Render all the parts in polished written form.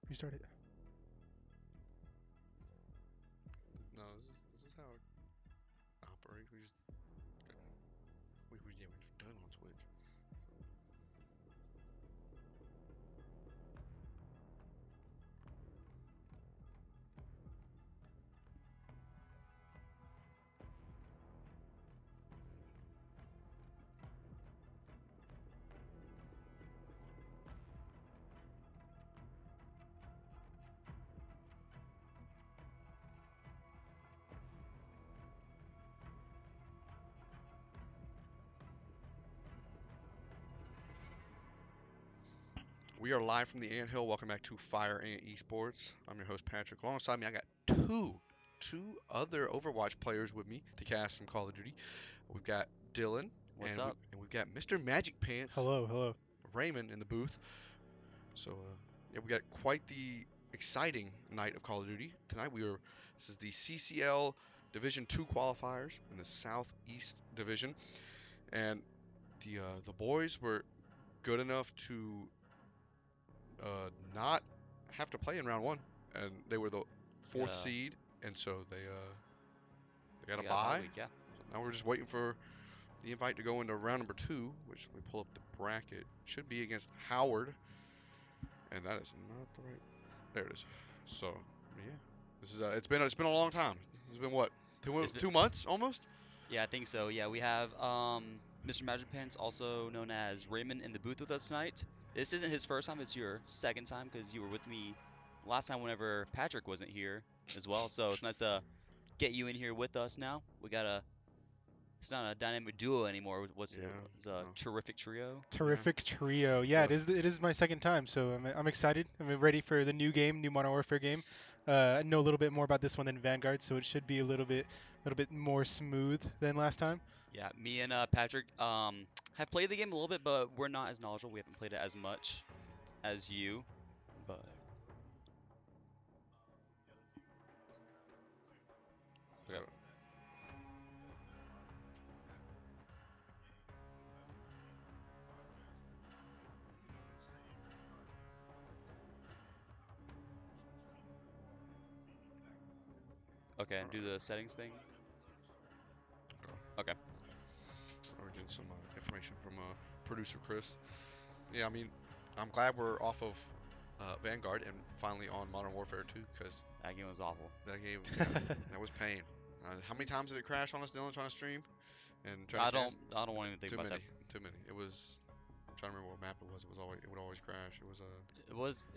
Restart it. No, this is how it operates. We've done on Twitch. We are live from the Anthill. Welcome back to Fire Ant Esports. I'm your host Patrick. Alongside me, I got two other Overwatch players with me to cast some Call of Duty. We've got Dylan What's and up? we've got Mr. Magic Pants Hello, hello. Raymond in the booth. So yeah, we got quite the exciting night of Call of Duty tonight. This is the CCL Division 2 qualifiers in the Southeast Division, and the boys were good enough to not have to play in round one, and they were the fourth Gotta, seed, and so they got they a got a bye bye. week, yeah. Now we're just waiting for the invite to go into round number two, which let me pull up the bracket. Should be against Howard, and that is not the right. There it is. So yeah, this is it's been a long time. It's been what It's been, 2 months almost. yeah, I think so. Yeah, we have Mr. Magic Pants, also known as Raymond, in the booth with us tonight. This isn't his first time; it's your second time because you were with me last time whenever Patrick wasn't here as well. So it's nice to get you in here with us now. It's not a dynamic duo anymore. Yeah, It's a no, terrific trio. yeah. Terrific trio. Yeah, The it is my second time, so I'm excited. I'm ready for the new game, new Modern Warfare game. I know a little bit more about this one than Vanguard, so it should be a little bit more smooth than last time. Yeah, me and Patrick have played the game a little bit, but we're not as knowledgeable. We haven't played it as much as you. But okay. Okay, and do the settings thing. Okay. We're getting some information from producer Chris. Yeah, I mean, I'm glad we're off of Vanguard and finally on Modern Warfare 2 because That game was awful. that game, yeah, that was pain. How many times did it crash on us, Dylan, trying to stream and trying to cast? I don't want to even think Too about that. many, too many. It was. I'm trying to remember what map it was. It would always crash. It was It was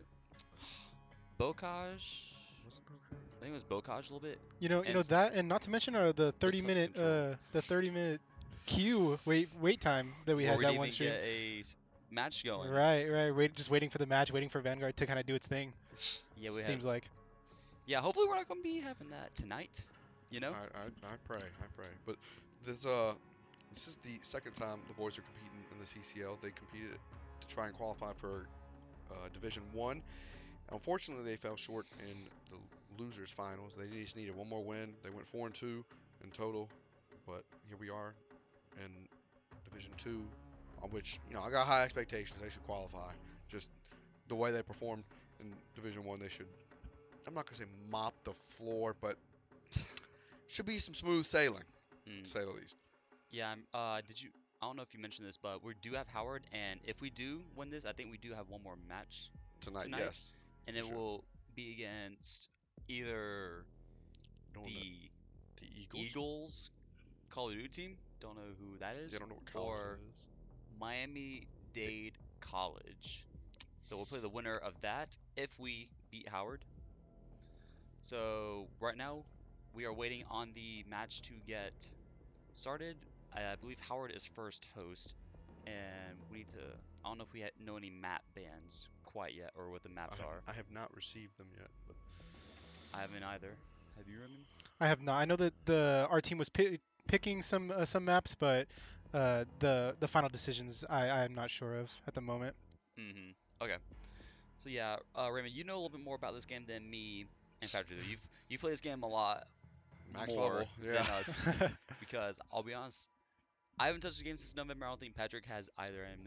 Bocage. was it Broken? I think it was Bocage a little bit. you And know that, and not to mention the let's 30 minute Control. the 30-minute queue wait time that we before had we that didn't one even stream. get a match going. Right. Just waiting for the match, waiting for Vanguard to kind of do its thing. Yeah, we had. Seems like. Yeah, hopefully we're not gonna be having that tonight. You know? I pray. I pray. But this this is the second time the boys are competing in the CCL. They competed to try and qualify for Division One. Unfortunately, they fell short in the losers finals. They just needed one more win. They went 4-2 in total, but here we are in Division Two, on which I got high expectations. They should qualify. Just the way they performed in Division One, they should. I'm not gonna say mop the floor, but should be some smooth sailing, to Mm, say the least. yeah. Did you? I don't know if you mentioned this, but we do have Howard, and if we do win this, I think we do have one more match Tonight, tonight, yes, and for it sure. will be against either Don't know the the Eagles. Eagles Call of Duty team, don't know who that Yeah, I is, don't know what college or that is. Miami-Dade College. So we'll play the winner of that if we beat Howard. So right now we are waiting on the match to get started. I believe Howard is first host, and we need to. I don't know if we know any map bans quite yet, or what the maps are. I have not received them yet, but I haven't either. Have you, Raymond? I have not. I know that our team was picking some maps, but the final decisions I'm not sure of at the moment. Mm-hmm. Okay. So yeah, Raymond, you know a little bit more about this game than me and Patrick. Do. You've played this game a lot max more level, yeah. than us because I'll be honest, I haven't touched the game since November. I don't think Patrick has either, and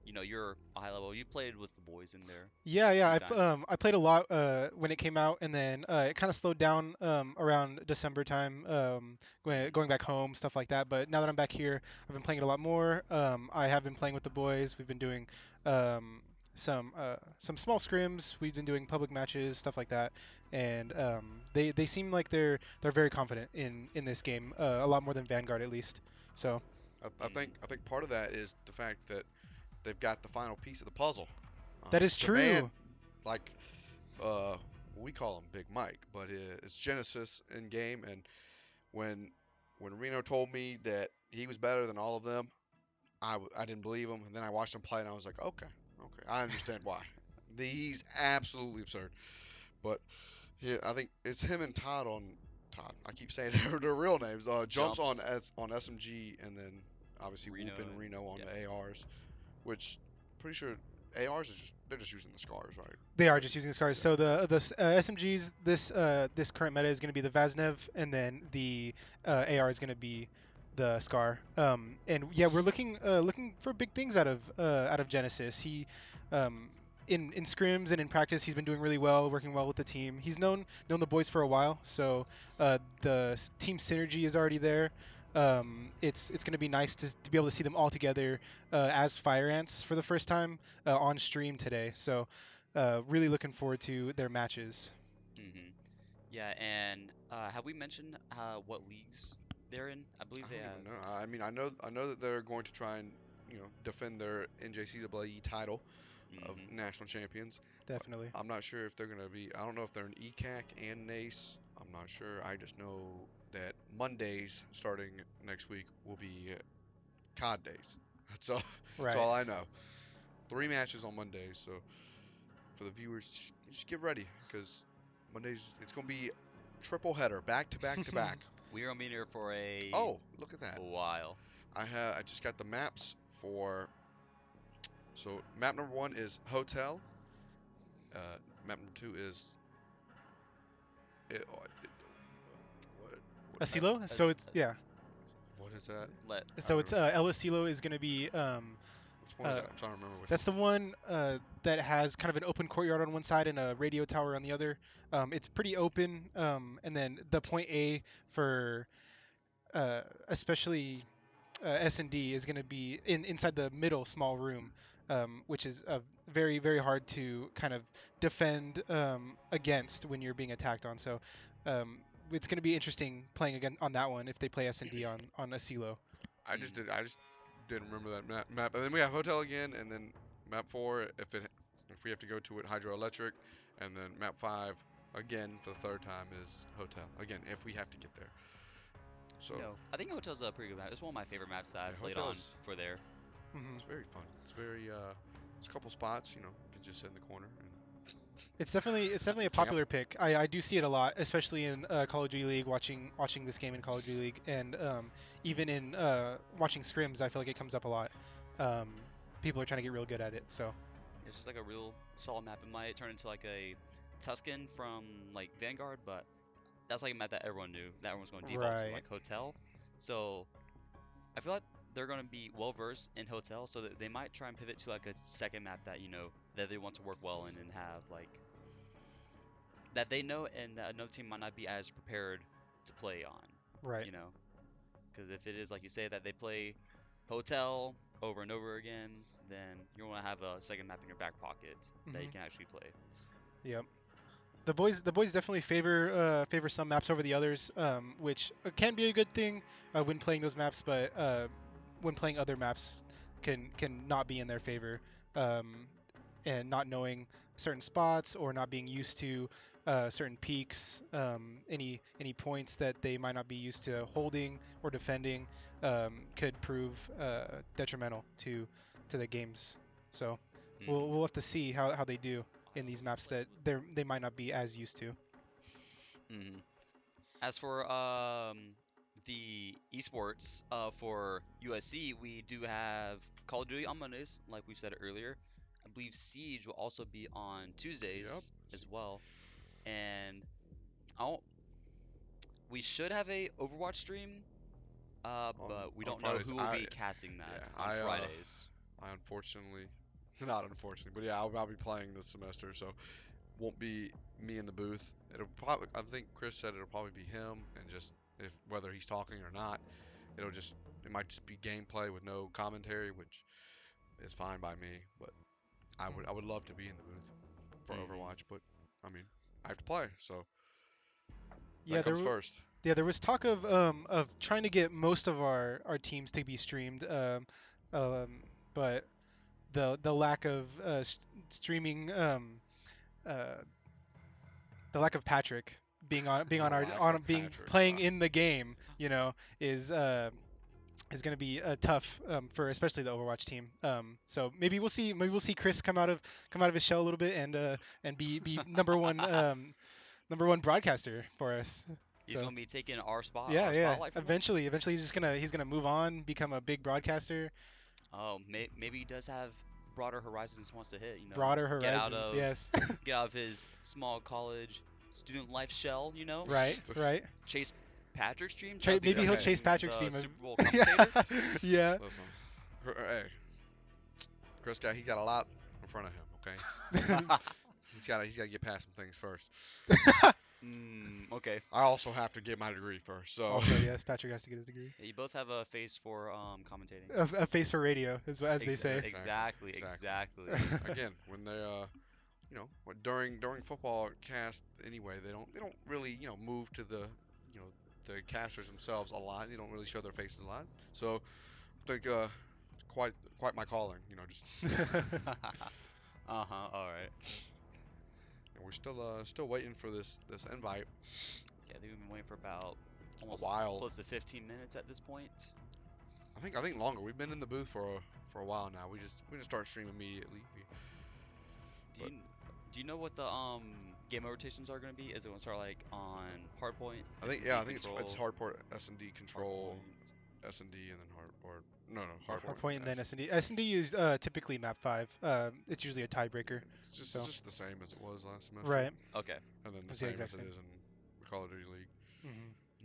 you're a high level. You played with the boys in there Yeah, a yeah. few times. I played a lot when it came out, and then it kind of slowed down around December time, Hmm. going back home, stuff like that. But now that I'm back here, I've been playing it a lot more. I have been playing with the boys. We've been doing um, some small scrims. We've been doing public matches, stuff like that, and they seem like they're very confident in this game, a lot more than Vanguard at least. So Hmm. I think part of that is the fact that they've got the final piece of the puzzle. that is The man, true. like uh, we call him Big Mike, but it's Genesis in game. And when when Reno told me that he was better than all of them, I didn't believe him. And then I watched him play, and I was like, okay, okay, I understand why. He's absolutely absurd. But I think it's him and Todd on Todd. I keep saying their real names. Jumps on Jumps, on SMG, and then obviously Whoop Reno, and and Reno on yeah. the ARs, which pretty sure ARs is just they're just using the scars, right? They are Like, just using the scars. yeah. So the SMGs this current meta is going to be the Vaznev, and then the AR is going to be the Scar. And yeah, we're looking for big things out of Genesis. He um, in scrims and in practice, he's been doing really well, working well with the team. He's known the boys for a while, so team synergy is already there. It's going to be nice to be able to see them all together as Fire Ants for the first time on stream today. So really looking forward to their matches. Hmm. Yeah, and have we mentioned what leagues they're in? I I believe they don't have. even know. I mean, I know that they're going to try and defend their NJCAA title of Hmm. national champions. But Definitely. I'm not sure if they're going to be. I don't know if they're an ECAC and NACE. I'm not sure. I just know that Mondays starting next week will be COD days. That's all. That's Right. all I know. 3 matches on Mondays. So for the viewers, just get ready because Mondays it's going to be triple header, back to back to back. We are gonna be here for a Oh, look at that. while. I just got the maps for. So map number 1 is hotel. Map number 2 is what what Asilo. So As it's yeah. what is that? let I don't So it's know. El Asilo is going to be Which one is uh, that? I'm trying to remember which that's one. the one that has kind of an open courtyard on one side and a radio tower on the other. It's pretty open. And then the point A for especially S&D is going to be inside the middle small room, which is very hard to kind of defend against when you're being attacked on. So um, it's going to be interesting playing again on that one if they play S&D on Asilo. mm, I just didn't remember that map. And then we have hotel again, and then map 4 if we have to go to it hydroelectric, and then map 5 again for the third time is hotel again if we have to get there. So I think Hotel's a pretty good map. It's one of my favorite maps that yeah, I've played on hotels for there. Hmm. it's very fun. It's very it's a couple spots you can just sit in the corner and It's definitely a camp. popular pick. I do see it a lot, especially in Call of Duty League. Watching this game in Call of Duty League, and even in watching scrims, I feel like it comes up a lot. Um, People are trying to get real good at it. So It's just like a real solid map. It might turn into like a Tuscan from like Vanguard, but that's like a map that everyone knew that everyone's going to default to, right. like Hotel. So I feel like they're going to be well versed in Hotel, so that they might try and pivot to like a second map that that they want to work well in and have like that they know and that another team might not be as prepared to play on. Right. You know, because if it is like you say that they play Hotel over and over again, then you want to have a second map in your back pocket that you Hmm. can actually play. Yep. The boys definitely favor some maps over the others, which can be a good thing when playing those maps, but when playing other maps can not be in their favor. Um, and not knowing certain spots or not being used to certain peaks, any points that they might not be used to holding or defending could prove detrimental to the games. So Hmm. we'll have to see how they do in these maps that they might not be as used to. Hmm. As for the esports for USC, we do have Call of Duty on Mondays, like we said earlier. I believe Siege will also be on Yep. Tuesdays as well, and I don't, we should have a Overwatch stream, On but we on don't know Fridays, who will be casting that yeah on Fridays. I unfortunately, not unfortunately, but yeah, I'll be playing this semester, so won't be me in the booth. It'll probably, I think Chris said it'll probably be him, and just if whether he's talking or not, it'll just it might just be gameplay with no commentary, which is fine by me. But Mhm. I would love to be in the booth for Hmm. Overwatch, but I mean I have to play, so Yeah, that comes first. there was talk of trying to get most of our teams to be streamed, but the lack of streaming uh, the lack of Patrick being The on our lack on of being Patrick. playing in the game, is going to be tough for especially the Overwatch team. So maybe we'll see Chris come out of his shell a little bit and be number one broadcaster for us. He's So gonna be taking our yeah, yeah. spotlight from us. Eventually he's gonna move on, become a big broadcaster, Oh, maybe he does have broader horizons wants to hit. broader Get out horizons. of Yes, get out of his small college student life shell. right, right. Chase Patrick streams. That would be Maybe he'll Hey, chase becoming Patrick's the team. Super Bowl commentator. Yeah. listen, hey, Chris got he got a lot in front of him. Okay, he's got to get past some things first. Okay. I also have to get my degree first, so Also, yes, Patrick has to get his degree. Yeah, you both have a face for commentating. A face for radio, as they yeah, say. exactly, Exactly, exactly. exactly. Again, when they during football cast anyway, they don't really move to you know the casters themselves a lot. They don't really show their faces a lot. So I think it's quite my calling. Just Uh-huh, all right. we're still waiting for this invite. Yeah, they've been waiting for about A almost while. close to 15 minutes at this point. I think longer. We've been in the booth for a while now. We just start streaming immediately. Do But you do you know what the game mode rotations are going to be? Is it going to start like on hardpoint, I S&D think it's control, hardport S&D control hardpoint? S&D and then hard or no hardport and Hardpoint then and then S&D. S&D. S&D is typically map 5. It's usually a Yeah, tiebreaker. it's So, just the same as it was last semester, right. Okay. and then the It's the same exact as it same. is in the Call of Duty League.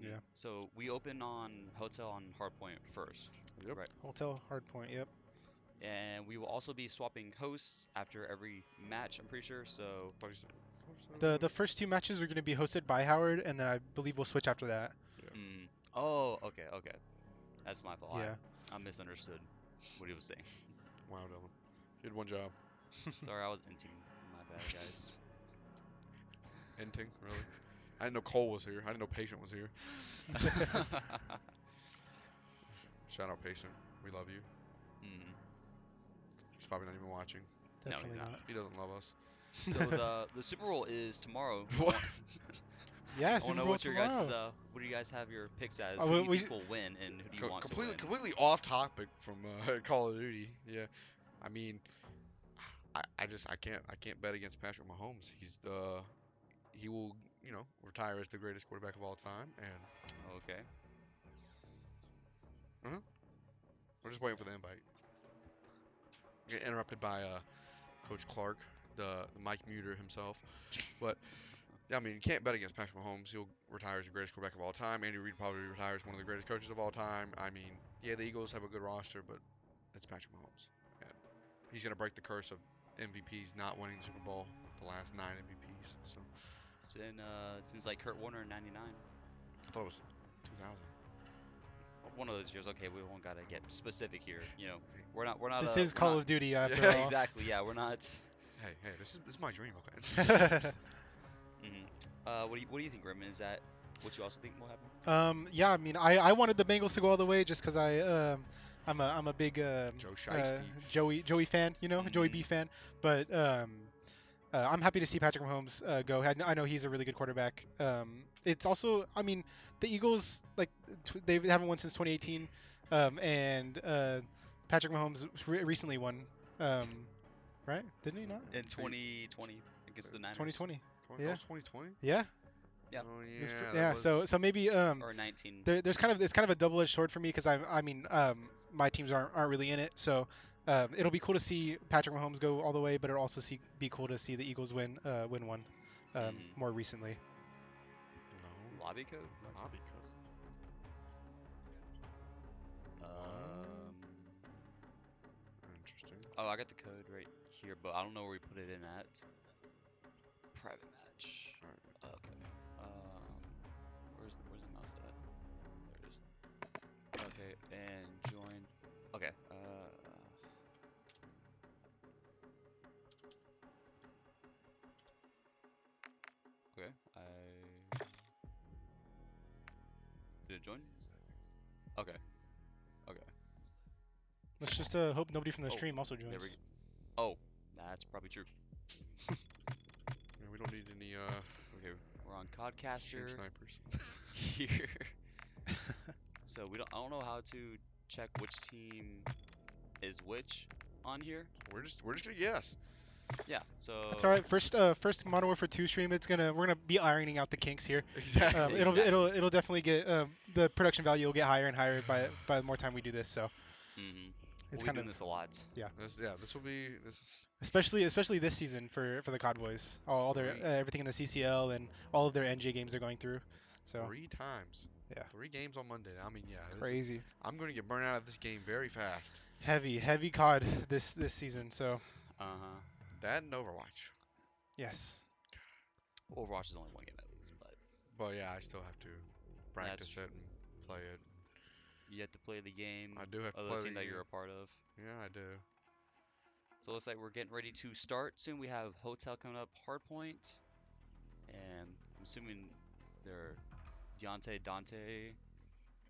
Yeah. So we open on hotel on hardpoint first, Yep. right? Hotel hardpoint. Yep. And we will also be swapping hosts after every match, I'm pretty sure. So, Thought you said. Thought you The first two matches are going to be hosted by Howard, and then I believe we'll switch after that. Yeah. oh, okay, okay. That's my fault. Yeah. I misunderstood what he was saying. Wow, Dylan. You had one job. Sorry, I was inting. My bad, guys. Ending, really. I didn't know Cole was here. I didn't know Patient was here. Shout out Patient. We love you. mm, He's probably not even watching. no, he's Definitely not. not. He doesn't love us. So the Super Bowl is tomorrow. What? Yeah, I want Super to know Bowl what your guys' tomorrow. what do you guys have your picks as? Oh, Who do you we think will win, and who do you want to Completely win? completely off topic from Call of Duty. Yeah. I mean, I can't bet against Patrick Mahomes. He will retire as the greatest quarterback of all time, and Okay. uh we're just waiting for the invite. Get interrupted by Coach Clark, the Mike Muter himself. But yeah, I mean, you can't bet against Patrick Mahomes. He'll retire as the greatest quarterback of all time. Andy Reid probably retires one of the greatest coaches of all time. I mean, yeah, the Eagles have a good roster, but it's Patrick Mahomes. And he's gonna break the curse of MVPs not winning the Super Bowl, the last 9 MVPs. So It's been since like Kurt Warner in '99. I thought it was 2000. One of those years. Okay, we don't gotta get specific here. We're not This is we're Call not of Duty after Yeah. yeah, all. exactly. Yeah, we're not. Hey, this is my dream. Okay. hmm what do you think, Roman? Is that what you also think will happen? Yeah, I mean, I wanted the Bengals to go all the way just because I'm a big Joe Shiesty. Joey fan, Joey B hmm fan. But I'm happy to see Patrick Mahomes go. I know he's a really good quarterback. It's also, I mean, the Eagles they haven't won since 2018, and Patrick Mahomes recently won, um, right? Didn't he not? In They, 2020 against the Niners 2020. that Yeah, was 2020. yeah, Yeah. Oh It's yeah, that yeah. was. So maybe or 19. there's kind of it's kind of a double-edged sword for me because I mean my teams aren't really in it, so it'll be cool to see Patrick Mahomes go all the way, but it'll also be cool to see the Eagles win one hmm more recently. No. Lobby code? What? Lobby code. What? Um, Interesting. Oh, I got the code right here, but I don't know where we put it in at. Private match. All right. Okay. Where's the mouse at? There it is. Okay, and join. Okay. Okay. Did it join? Okay. Okay. Let's just hope nobody from the Oh, stream also there we joins. go. Oh, that's probably true. Yeah, we don't need any Okay, we're on stream Codcaster snipers. here. So I don't know how to check which team is which on here. We're just gonna guess. Yeah, That's all so right. First Modern Warfare 2 stream. We're gonna be ironing out the kinks here. Exactly. It'll definitely get the production value will get higher and higher by the more time we do this. So hmm it's we'll be kind of doing this a lot. yeah. This is Especially this season for the COD boys. All their three everything in the CCL and all of their NJ games they're going through. So three times. yeah, 3 games on Monday. I mean, yeah, this is. crazy. I'm gonna get burned out of this game very fast. Heavy COD this season. So Uh-huh. That and Overwatch. yes, Overwatch is only one game at least, but But yeah, I still have to that's practice true. it and play it. You have to play the game I do have to of the play the team that you're game. a part of. Yeah, I do. So it looks like we're getting ready to start soon. We have Hotel coming up, Hardpoint, and I'm assuming their Deontay Dante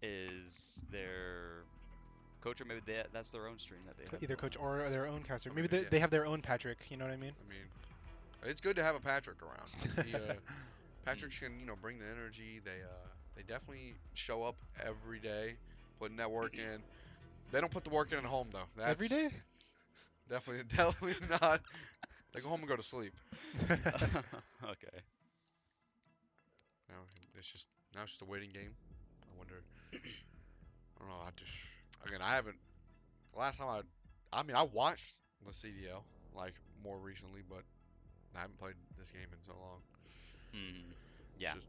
is their coach, or maybe that's their own stream that they have either going coach on. or their own caster. I Maybe mean, they, yeah. they have their own Patrick. You know what I mean? I mean, it's good to have a Patrick around. Patrick can, bring the energy. They definitely show up every day, putting that work in. They don't put the work in at home though. That's Every day? definitely not. They go home and go to sleep. Okay. Now it's just a waiting game. I wonder. I don't know. Again, I haven't. Last time I mean, I watched the CDL like more recently, but I haven't played this game in so long. hmm It's Yeah. just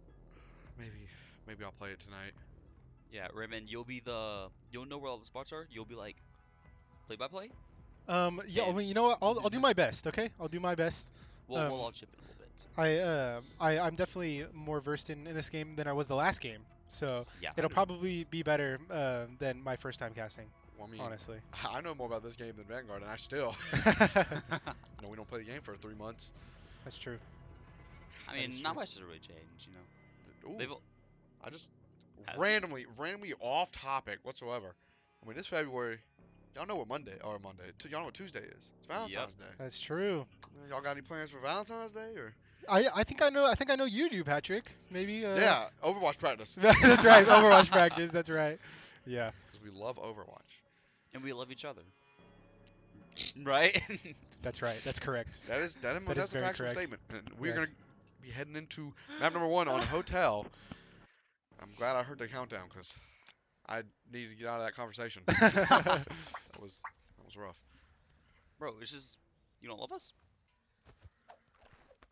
maybe I'll play it tonight. Yeah, Raymond, you'll know where all the spots are. You'll be like play by play, Yeah. I and mean, you know what? I'll do my best. Okay, I'll do my best. we'll Um, all chip in a little bit. I'm definitely more versed in this game than I was the last game, so Yeah. I it'll do. probably be better than my first time casting, Well, I mean, honestly. I know more about this game than Vanguard, and I still, we don't play the game for 3 months. That's true. I That is mean, true. not much has really changed, you know. Ooh, They've I just has it? randomly off topic whatsoever. I mean, it's February. Y'all know what Y'all know what Tuesday is. It's Yep. Valentine's Day. That's true. Y'all got any plans for Valentine's Day or? I think I know. I think I know you do, Patrick. Maybe. Yeah, Overwatch practice. That's right. Overwatch practice. That's right. Yeah. Because we love Overwatch. And we love each other, right? That's right. That's correct. That is That's a very factual correct. statement. And we're Yes. gonna be heading into map number 1 on a hotel. I'm glad I heard the countdown because I needed to get out of that conversation. That was rough. Bro, it's just you don't love us.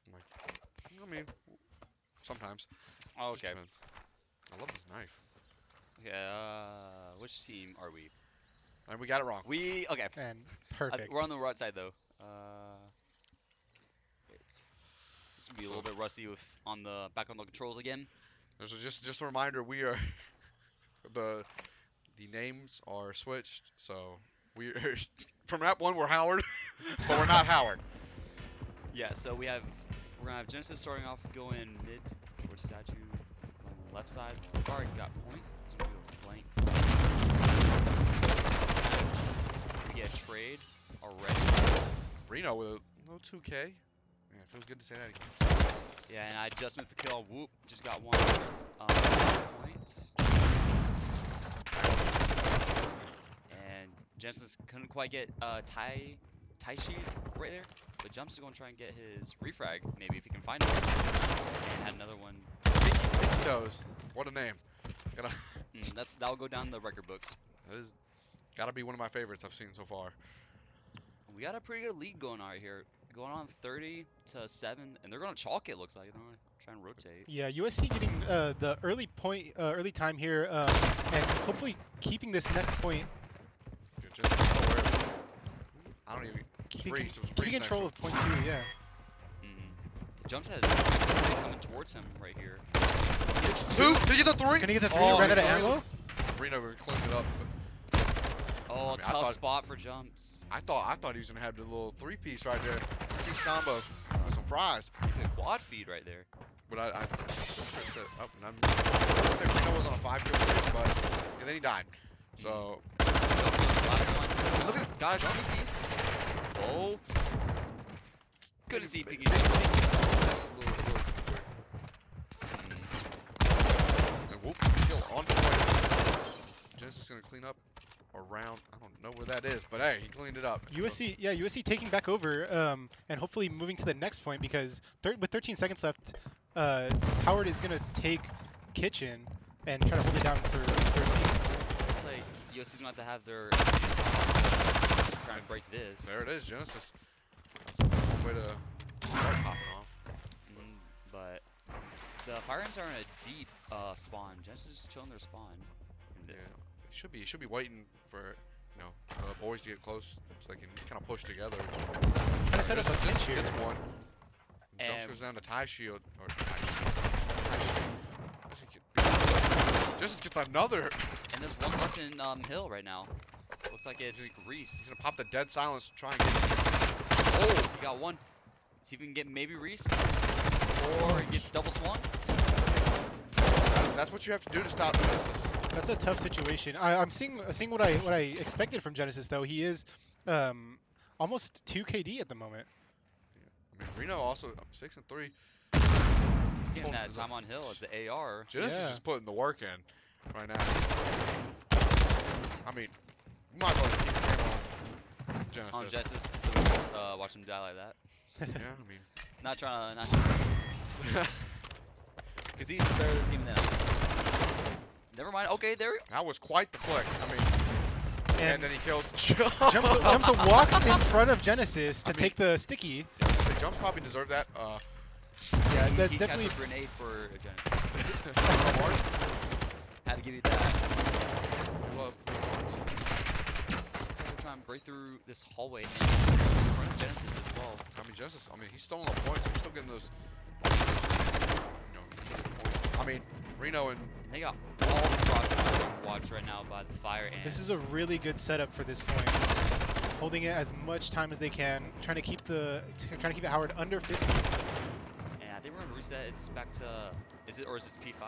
I'm like, I mean, sometimes. Oh, Just okay. depends. I love this knife. Okay. Which team are we? And we got it wrong. We okay. And perfect. We're on the right side though. Wait. This will be a little bit rusty with back on the controls again. There's just a reminder. We are the names are switched. So we from map 1 we're Howard, but we're not Howard. Yeah. So we're gonna have Genesis starting off going mid towards statue, going left side. We've already got point. So we'll do a flank. We get a trade already. Reno with a low 2K. Yeah, it feels good to say that again. Yeah, and I just missed the kill. Whoop, just got one point. And Genesis couldn't quite get Tai Shi right there, but Jumps is going to try and get his refrag, maybe if he can find it. And had another one. Pinky Toes. What a name. That'll go down the record books. That is gotta be one of my favorites I've seen so far. We got a pretty good lead going on right here. Going on 30-7, and they're going to chalk it, looks like. They're going to try and rotate. Yeah, USC getting the early time here, and hopefully keeping this next point. Just aware. I I don't even. It was Keeping, Reese. It was keeping Reese next to control him. of point two, yeah. Jumps had coming towards him right here. It's two. Did he get the three? Can he get the three? Oh, Ran out of he- ammo? Reno cleaned it up. Oh, I tough thought- spot for Jumps. I thought he was gonna have the little three-piece right there, piece combo with some fries. Even a quad feed right there. But I said, oh, and I said Reno was on a 5-kill streak, but and then he died. So Last one. look at Got a two-piece. Oh. Couldn't see big- picking big- it. little quick. And whoop, kill on point. Genesis is gonna clean up around. I don't know where that is, but hey, he cleaned it up. USC, yeah, USC taking back over, and hopefully moving to the next point because with 13 seconds left, Howard is gonna take Kitchen and try to hold it down for third lead. It's like USC's going to have their trying to break this. There it is, Genesis. That's one way to start popping off. But the Fire Ants are in a deep spawn. Genesis is just chilling their spawn. And Yeah, he should be waiting for boys to get close so they can kind of push together. Trying to set up a pinch Genesis here. gets one. Jumps And- goes down to tie shield or tie shield. Genesis gets another. And there's one left in Hill right now. Looks like it's He's Reese. gonna pop the dead silence. Try and get. Oh, he got one. See if we can get maybe Reese. Or he gets double swung. That's what you have to do to stop Genesis. That's a tough situation. I'm seeing what I expected from Genesis though. He is almost 2 KD at the moment. I mean, Reno also 6 and 3. He's getting Hold- that time on Hill as the AR. Genesis Yeah. is putting the work in right now. I mean, you might as well keep the camera on Genesis. On Genesis, so we just watch him die like that. Yeah, I mean. Not trying to, because he's better at this game than I am. Never mind. Okay, there. That was quite the flick. I mean, and then he kills jumps and walks in front of Genesis to take the sticky. The jump probably deserved that. Yeah, that's He definitely. cast a grenade for Genesis. Had to give you that. Love. We're trying to break through this hallway and in front of Genesis as well. I mean, Genesis. I mean, he's stolen the points. He's still getting those. Points. I mean, Reno and. And they got all the crosses watched right now by the Fire Ants. This is a really good setup for this point. Holding it as much time as they can, trying to keep it Howard under 50. And I think we're gonna reset. Is this back to? Is it or is this P5? P5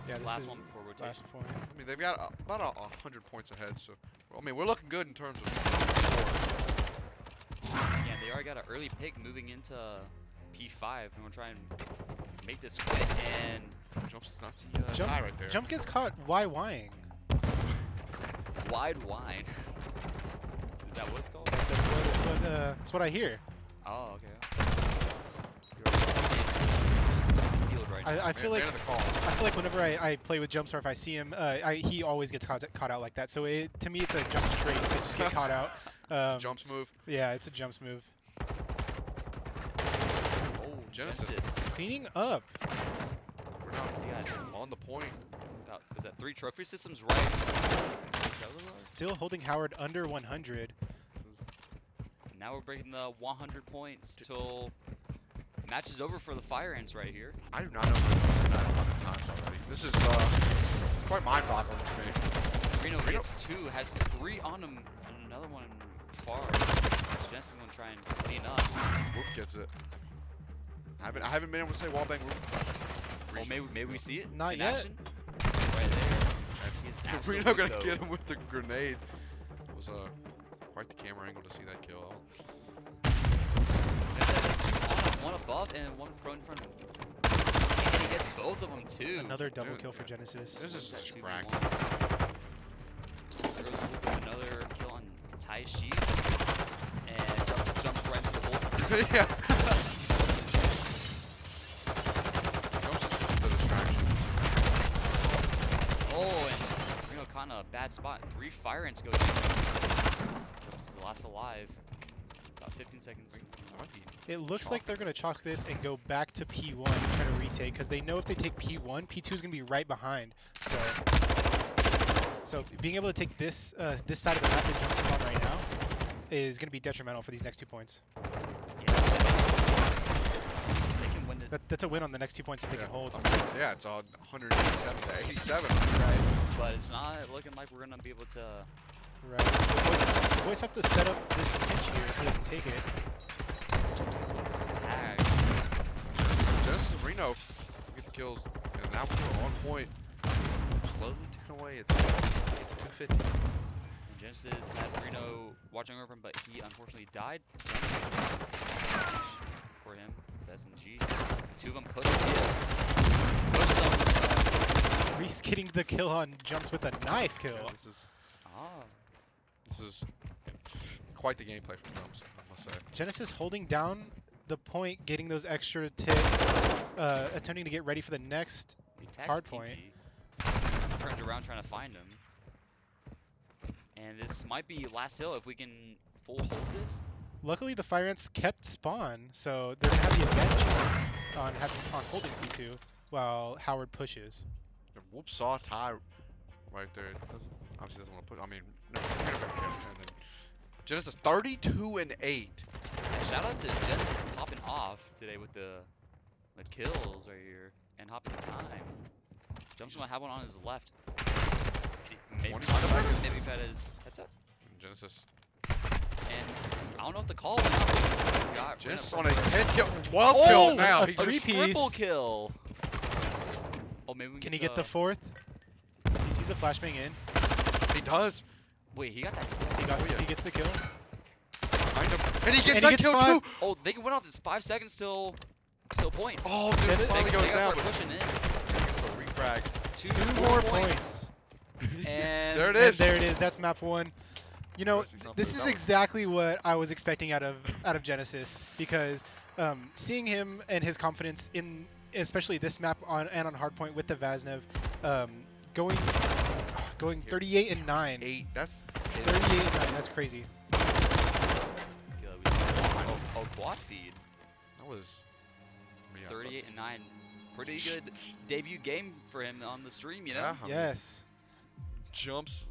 Yeah, this last is one before rotation. last point. I mean, they've got about 100 points ahead. So, I mean, we're looking good in terms of score. Yeah, they already got an early pick moving into P5, and we're trying to make this quick. And Jumps does not see tie right there. Jump gets caught YYing. wide wine. Is that what it's called? That's what I hear. Oh, okay. Field right now. I feel like Man of the call. I feel like whenever I play with Jumps or if I see him, he always gets caught out like that. So to me, it's a Jumps trait to just get caught out. Jumps move. Yeah, it's a Jumps move. Oh, Genesis. Cleaning up. We're not Yeah, on the point. is that 3 trophy systems right? Is that what it was? Still holding Howard under 100. Now we're breaking the 100 points till match is over for the Fire Ants right here. I do not know if I've done 900 times already. This is quite mind-boggling for me. Reno gets 2, has 3 on him, and another one far. Genesis is gonna try and clean up. Whoop gets it. I haven't been able to say wallbang Whoop. Oh, maybe we see it Not in yet. action. Right there. He's Reno absolutely gonna dope. get him with the grenade. It was quite the camera angle to see that kill. Genesis has 2 on him, 1 above and 1 pro in front of him. And he gets both of them too. Another double Dude, kill for Genesis. This is just crack. There goes Whoop with another kill on Tai Shi. And jumps right into the bolt. Yeah. Jumps is just the distraction. Oh, and Reno caught in a bad spot. 3 Fire Ants go down. This is the last alive. About 15 seconds. That might be It looks Chalk. like they're going to chalk this and go back to P1 and try to retake because they know if they take P1, P2 is going to be right behind. So So being able to take this side of the map that Jumps is on right now is going to be detrimental for these next 2 points. They can win it. That's a win on the next 2 points if they can hold. Yeah, it's on 187 to 87. Right. But it's not looking like we're gonna be able to. Right. The boys have to set up this pinch here so they can take it. This was tagged. Genesis and Reno get the kills, and now we're on point. Slowly ticking away at 250. And Genesis had Reno watching over him, but he unfortunately died. For him, the SMG. Two of them pushed him. Reese getting the kill on Jumps with a knife kill. Yeah, this is quite the gameplay from Jumps, I must say. Genesis holding down the point, getting those extra ticks, attempting to get ready for the next He tags hard PP, point. turns around trying to find him. And this might be last hill if we can full hold this. Luckily, the Fire Ants kept spawn, so they're gonna have the advantage on holding P2 while Howard pushes. And Whoop saw Ty right there. Obviously doesn't want to put. I mean, no, and then Genesis 32 and 8. And shout out to Genesis popping off today with the kills right here and hopping time. Jumps might have one on his left. Maybe 25 seconds. maybe he's got his headset. And Genesis. And I don't know if the call went out. God, Genesis ran on up a front. 10 kill, 12 Oh, kills now. a He A just triple piece. kill. Oh, maybe we Can he get the fourth? He sees a flashbang in. he does. Wait, he got that. He gets the kill. Kind of. And he gets And he that gets kill 5. too. Oh, they can win off this 5 seconds till point. Oh, Genesis They- finally They goes gotta down. start But pushing in. the refrag. Two more points. And There it And is. there it is. That's map 1. You know, USC Sumter, this is that was- exactly what I was expecting out of Genesis, because seeing him and his confidence in especially this map on hardpoint with the Vaznev, going 38 and 9. 8. That's 38 and 9. That's crazy. Oh, quad feed. that was. Yeah, 38 and 9. Pretty good debut game for him on the stream, you know? Yeah, I mean, Yes. Jumps.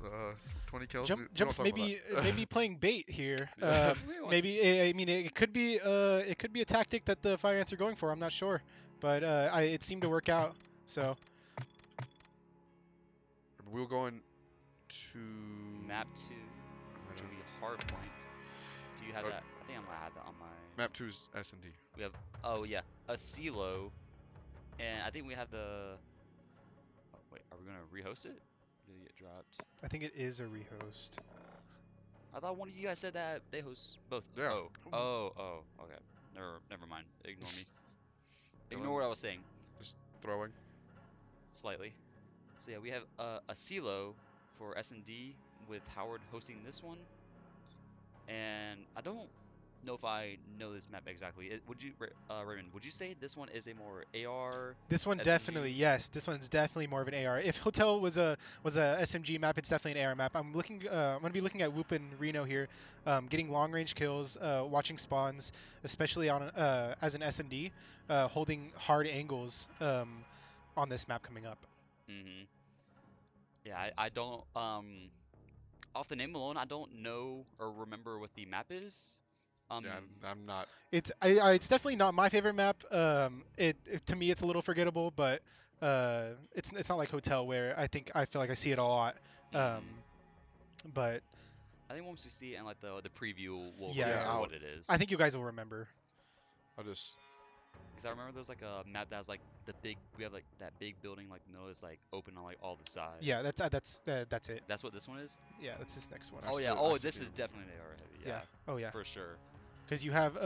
20 kills. we don't Jumps talk about maybe that. maybe playing bait here. Yeah. Maybe I mean it could be a tactic that the Fire Ants are going for. I'm not sure, but it seemed to work out. So We were going to Map 2, I which will don't- be hard point. Do you have Uh, that? I think I might have that on my. Map 2's S&D. We have, oh yeah, a CeeLo. And I think we have the. Oh, wait, are we going to rehost it? Did it get dropped? I think it is a rehost. I thought one of you guys said that they host both. Yeah. Oh, okay. Never mind. Ignore me. Ignore what I was saying. Throwing. Slightly. So yeah, we have a CeeLo for S&D with Howard hosting this one. And I don't know if I know this map exactly. Raymond, would you say this one is a more AR? This one SMG? definitely, yes. This one's definitely more of an AR. If Hotel was a SMG map, it's definitely an AR map. I'm gonna be looking at Whoop and Reno here, getting long range kills, watching spawns, especially on as an S&D, holding hard angles on this map coming up. Mm-hmm. Yeah, I don't off the name alone, I don't know or remember what the map is. Yeah, I'm not. It's definitely not my favorite map. To me it's a little forgettable, but it's not like Hotel where I feel like I see it a lot. Mhm. But I think once we see it in like the preview, we'll Yeah, remember I'll- what it is. I think you guys will remember. I just. Because I remember there's like a map that has like we have like that big building like no is like open on like all the sides. Yeah, that's it. That's what this one is. Yeah, that's this next one. That's Oh yeah. the- Oh, that's the this is view. definitely an AR heavy. Yeah. Oh yeah. For sure. Because you have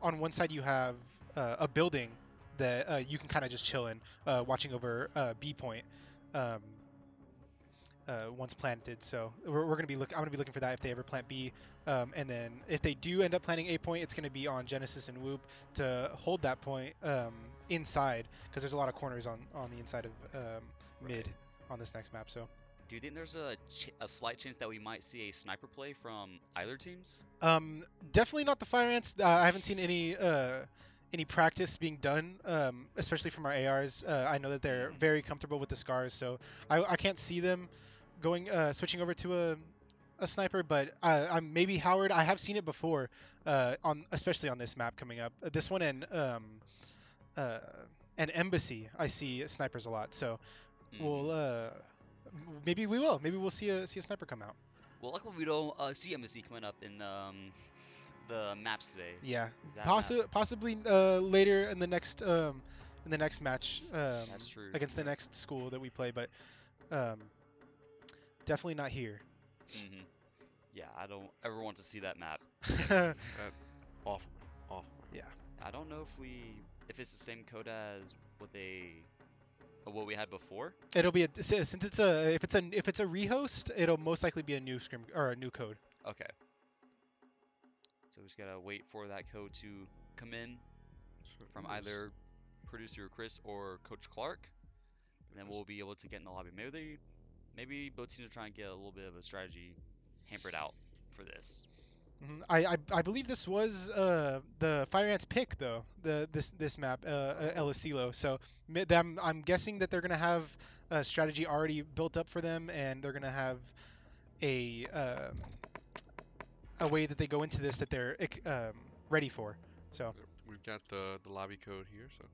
on one side you have a building that you can kind of just chill in, watching over B point. Once planted. So we're gonna be I'm gonna be looking for that if they ever plant B, and then if they do end up planting A point, it's gonna be on Genesis and Whoop to hold that point inside, because there's a lot of corners on the inside of mid Right. on this next map. So Do you think there's a slight chance that we might see a sniper play from either teams? definitely not the Fire Ants. I haven't seen any practice being done, especially from our ARs. I know that they're very comfortable with the scars, so I can't see them going switching over to a sniper, but I'm maybe Howard. I have seen it before, on especially on this map coming up. This one uh, and Embassy. I see snipers a lot, so Hmm. we'll maybe we will. Maybe we'll see a sniper come out. Well, luckily we don't see MSC coming up in the maps today. Yeah, 'Cause that map, possibly later in the next match that's true. against the Yeah. next school that we play, but um, definitely not here. Hmm. Yeah, I don't ever want to see that map Yeah, again. That awful, man. Awful, man. I don't know if it's the same code as what we had before. it'll be since it's a if it's a rehost, it'll most likely be a new scrim or a new code. Okay, so we just gotta wait for that code to come in So from it is. either producer Chris or Coach Clark, and then It we'll is. be able to get in the lobby. Maybe both teams are trying to get a little bit of a strategy hampered out for this. I believe this was the Fire Ants pick though this map El Oh, Asilo. So them I'm guessing that they're gonna have a strategy already built up for them, and they're gonna have a a way that they go into this that they're ready for. So yep. We've got the lobby code here. So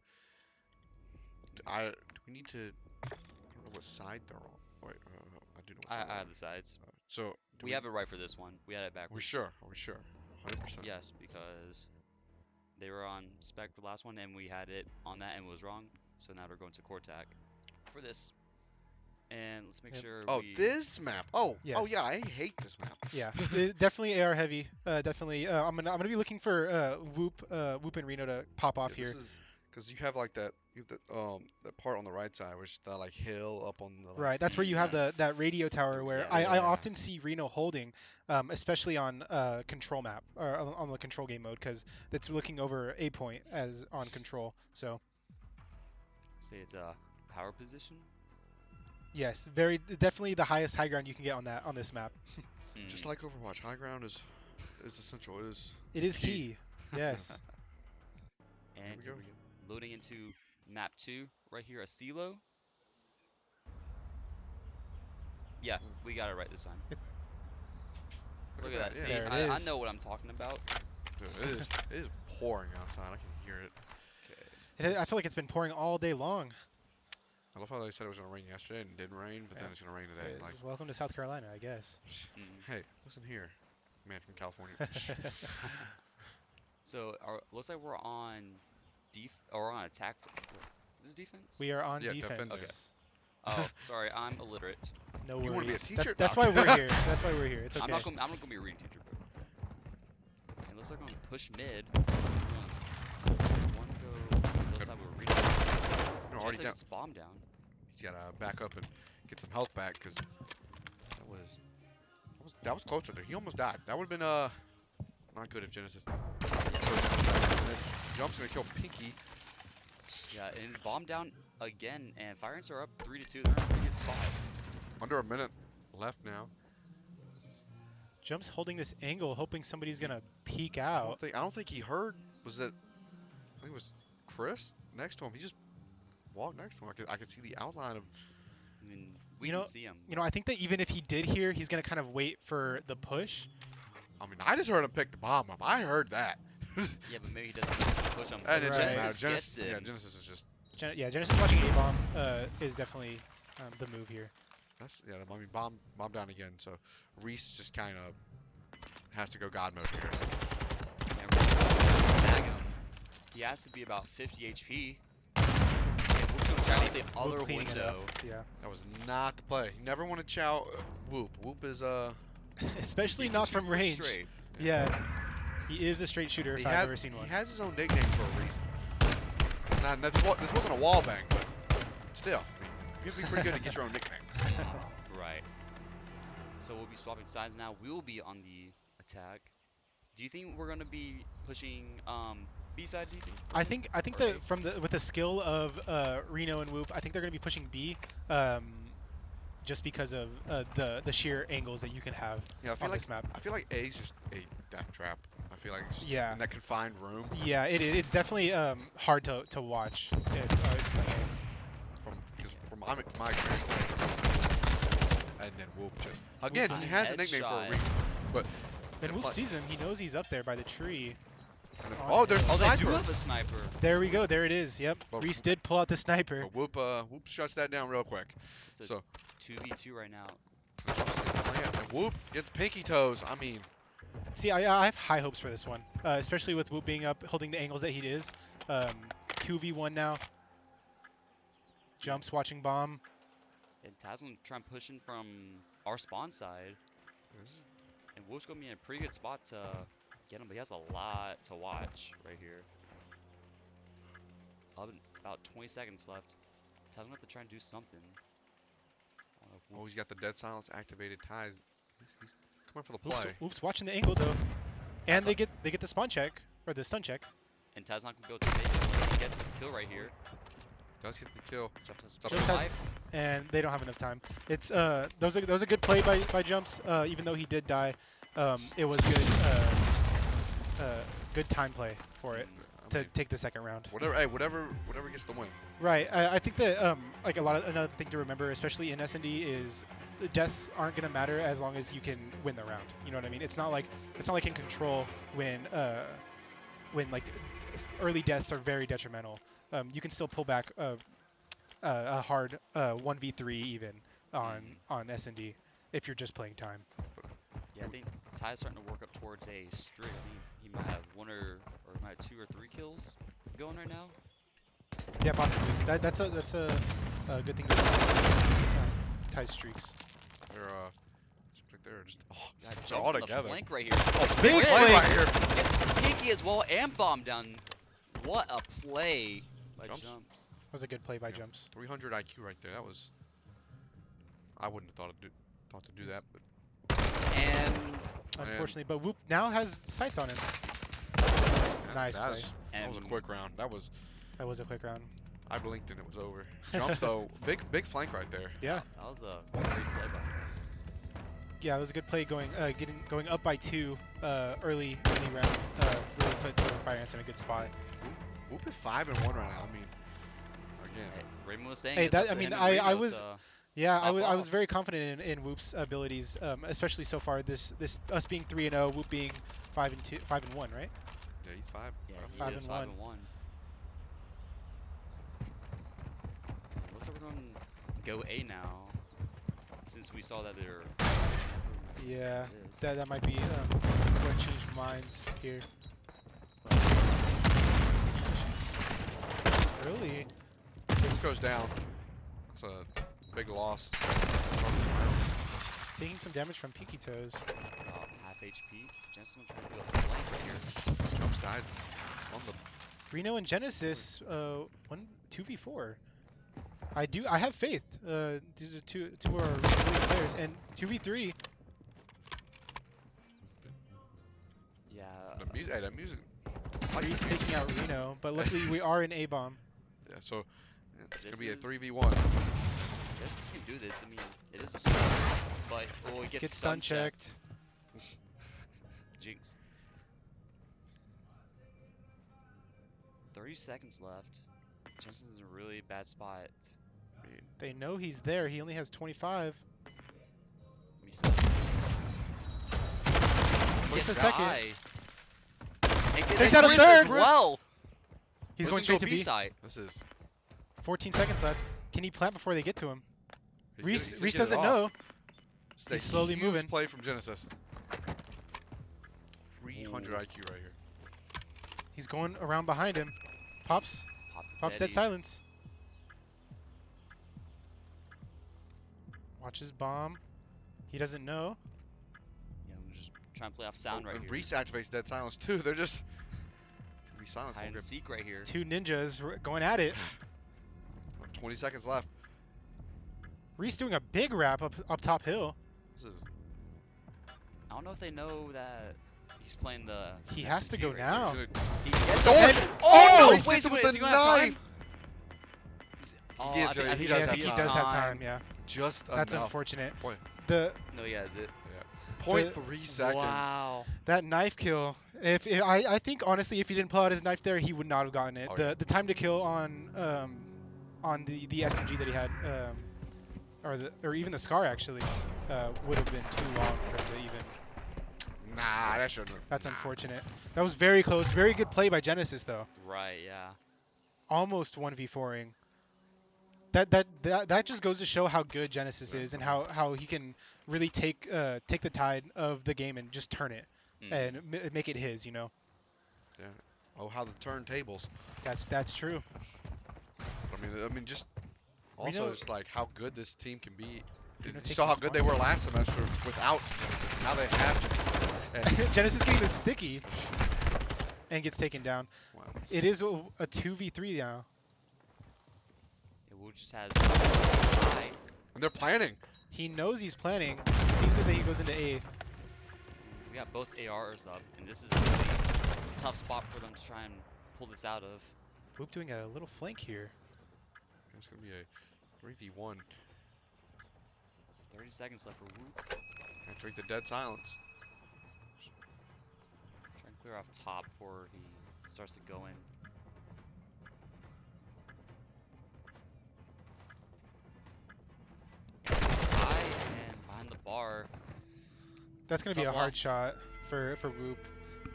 do we need to? I don't know what side they're on. Wait, I do know what side I they're have the sides. on. So do We we? have it right for this one. We had it Are we backwards. sure? Are we sure? 100%. Yes, because they were on spec for the last one, and we had it on that and it was wrong. So now we're going to Cortac for this. And let's make yep. sure Oh, we. this map. Oh yeah. Yes. I hate this map. Yeah, definitely AR heavy. Definitely. I'm gonna be looking for Whoop and Reno to pop off Yeah, this here. is because you have like that you have that part on the right side, which is that like hill up on the like. Right, that's where you have Hmm. Yeah. that radio tower where Yeah. I Yeah. often see Reno holding, especially on control map or on the control game mode because it's looking over a point as on control. So Say it's a power position. yes, very definitely the highest high ground you can get on this map. Just Hmm. like Overwatch, high ground is essential. It is It is key. key. Yeah. Yes. Here And we here go. we go. Loading into map 2 right here, a silo. Yeah, Mm. we got it right this time. Look Look at at that. that. Yeah. See, There it I is. know what I'm talking about. Dude, it is pouring outside. I can hear it. Okay. I feel like it's been pouring all day long. I love how they said it was gonna rain yesterday and it didn't rain, but Yeah. then it's gonna rain today. Like, Welcome to South Carolina, I guess. Mm. hey, listen here, man from California. So looks like we're on or on attack. Is this defense? We are on Yeah, Okay. defense. Oh, sorry, I'm illiterate. No You wanna be a worries. teacher? That's No. why we're here. That's why we're here. It's okay. I'm not gonna be a reading teacher, but it looks like I'm gonna push mid. One go the side we're reading. No, Chance already that down. gets bomb down. He's gotta back up and get some health back because that was closer. He almost died. That would have been not good if Genesis jumps gonna kill Pinky. Yeah, and it's bomb down again, and Fire Ants are up 3-2. They're in a pretty good spot. Under a minute left now. Jump's holding this angle, hoping somebody's gonna peek I out. don't think he heard. Was that? I think it was Chris next to him. He just walked next to him. I could see the outline of. I mean, we You didn't know, see him. I think that even if he did hear, he's gonna kind of wait for the push. I mean, I just heard him pick the bomb up. I heard that. Yeah, but maybe he doesn't push him. And it Right. doesn't matter. Genesis gets Yeah, him. Genesis is just. Yeah, Genesis watching A bomb is definitely the move here. That's yeah. I mean, bomb down again. So Reese just kind of has to go God mode here. And we're gonna tag him. He has to be about 50 HP. And we're gonna check out the other Whoop cleaning it up. window. Yeah, That was not the play. You never want to chow Whoop. Whoop is especially He can not shoot from pretty range. straight. Yeah, he is a straight shooter if I've ever seen one. He has his own nickname for a reason. Now, this wasn't a wall bang, but still, I mean, you have to be pretty good to get your own nickname. Right. So we'll be swapping sides now. We will be on the attack. Do you think we're gonna be pushing B side? Do you think? I think Or that with the skill of Reno and Whoop, I think they're gonna be pushing B, just because of the sheer angles that you can have Yeah, on this map. I feel like A is just a death trap. I feel like it's Yeah. in that confined room Yeah, it's definitely hard to watch. because from my experience, A and then Whoop just again A he has a nickname for a headshot. reason. But And Whoop plus- sees him. He knows he's up there by the tree. oh, there's a Oh, they do sniper. have a sniper. There we go. There it is. Yep. But- Reese did pull out the sniper. But Whoop shuts that down real quick. It's a So 2v2 right now. and Whoop gets pinky toes. I mean, See, I have high hopes for this one, especially with Whoop being up, holding the angles that he is. 2v1 now. Jumps, watching bomb. And Taz gonna try and push in from our spawn side. this- And Wolf's gonna be in a pretty good spot to get him, but he has a lot to watch right here. About 20 seconds left. Taz gonna have to try and do something. I don't know if oh, he's got the dead silence activated ties. He's coming for the Whoop's, play. Whoop's watching the angle though, and That's they get the spawn check or the stun check. And Taz not gonna be able to make it unless he gets his kill right here. Does get the kill. Jumps us Jumps for has- life. And they don't have enough time. It's that was a good play by Jumps. Even though he did die, it was good time play for it I to mean, take the second round. whatever gets the win. Right. I think that like another thing to remember, especially in S&D, is the deaths aren't gonna matter as long as you can win the round. You know what I mean? It's not like in Control when like early deaths are very detrimental. You can still pull back a hard 1v3 even on S&D if you're just playing time. Yeah, I think Ty's starting to work up towards a streak. I think he might have one or he might have 2 or 3 kills going right now. Yeah, possibly. That's a good thing to tie streaks. They're seems like they're just God, they're jumps all on the together. flank right here. Oh, big play flank. right here. Gets Pinky as well and bomb down. What a play by Jumps. Jumps. That was a good play by Yeah. Jumps. 300 IQ right there. That was. I wouldn't have thought to do that, but And Unfortunately, but Whoop now has sights on him. Nice that play. that was a And- quick round. That was. That was a quick round. I blinked and it was over. Jumps though, big flank right there. Yeah. that was a great play by him. Yeah, that was a good play going up by 2 early round. Really put Fire Ants in a good spot. Whoop at 5-1 right now. I mean, again, Hey, Raymond was saying Hey, it's that- up I to mean, him and I Reno was- to- Yeah, Pop I was off. very confident in Whoop's abilities, especially so far. This us being 3-0, Whoop being 5-1, right? yeah, he's 5. Yeah, he 5 is and 5 1. and 1. Looks like we're going to go A now, since we saw that they're. Yeah, This. that might be what changed minds here. Early, This goes down. That's a big loss. taking some damage from Pinky Toes. Half HP. Jensen trying to do a flank right here. Jumps died on the. Reno and Genesis, 2v4. I have faith. These are two are really good players, and 2v3. Yeah. The music. Hey, that music. Reese taking out Reno, but luckily we are in A bomb. Yeah, so it's gonna This be a is- 3v1. Jensen can do this. I mean, it is a stun, but he gets Get stun checked. Jinx. 30 seconds left. Jensen's in a really bad spot. I mean, They know he's there. He only has 25. We still Waits a Gets second. eye. And gets Takes out a Chris third. as well. He's Goes going into straight a to B. B-side. this is. 14 seconds left. Can he plant before they get to him? He's Reese gonna get it doesn't off. know. It's a He's slowly huge moving. play from Genesis. 300 IQ right here. He's going around behind him. Pops dead Daddy. silence. Watches bomb. He doesn't know. Yeah, we're just trying to play off sound right and here. Reese activates dead silence too. They're just. It's gonna be silence. Hide and seek right here. 2 ninjas going at it. 20 seconds left. Reese doing a big wrap up top hill. This is. I don't know if they know that he's playing the. He has to SMG go right now. here. He's He gets Oh, a and- head. oh, no! he Wait, hits him wait, with is the he gonna have time? knife. Oh, He is I think, gonna- I he think does Yeah, have he time. does have time. Yeah, Just that's enough. unfortunate. Point. The No, he has it. 0.3 seconds. Wow. that knife kill. If I think honestly, if he didn't pull out his knife there, he would not have gotten it. Oh, the yeah. the time to kill on the SMG that he had, or even the Scar actually would have been too long for him to even. Nah, that shouldn't. That's Nah. unfortunate. That was very close. Very good play by Genesis though. Right, yeah. Almost 1v4ing. That just goes to show how good Genesis Yeah, is and I mean, how he can really take the tide of the game and just turn it Hmm. and make it his. yeah. Oh, how the turntables. That's true. I mean, just also Reno just like how good this team can be. You Reno saw taking how the good they spawn. were last semester without Genesis. Now they have Genesis. And Genesis getting the sticky and gets taken down. wow. It is a 2v3 now. Yeah, Wu just has high. And they're planning. He knows he's planning. Sees it that he goes into A. We got both ARs up, and this is a really tough spot for them to try and pull this out of. Whoop doing a little flank here. It's gonna be a 3v1. 30 seconds left for Wu. And drink the dead silence. Try and clear off top before he starts to go in. Yeah, this is high and behind the bar. That's gonna be Tough a hard loss. shot for Whoop,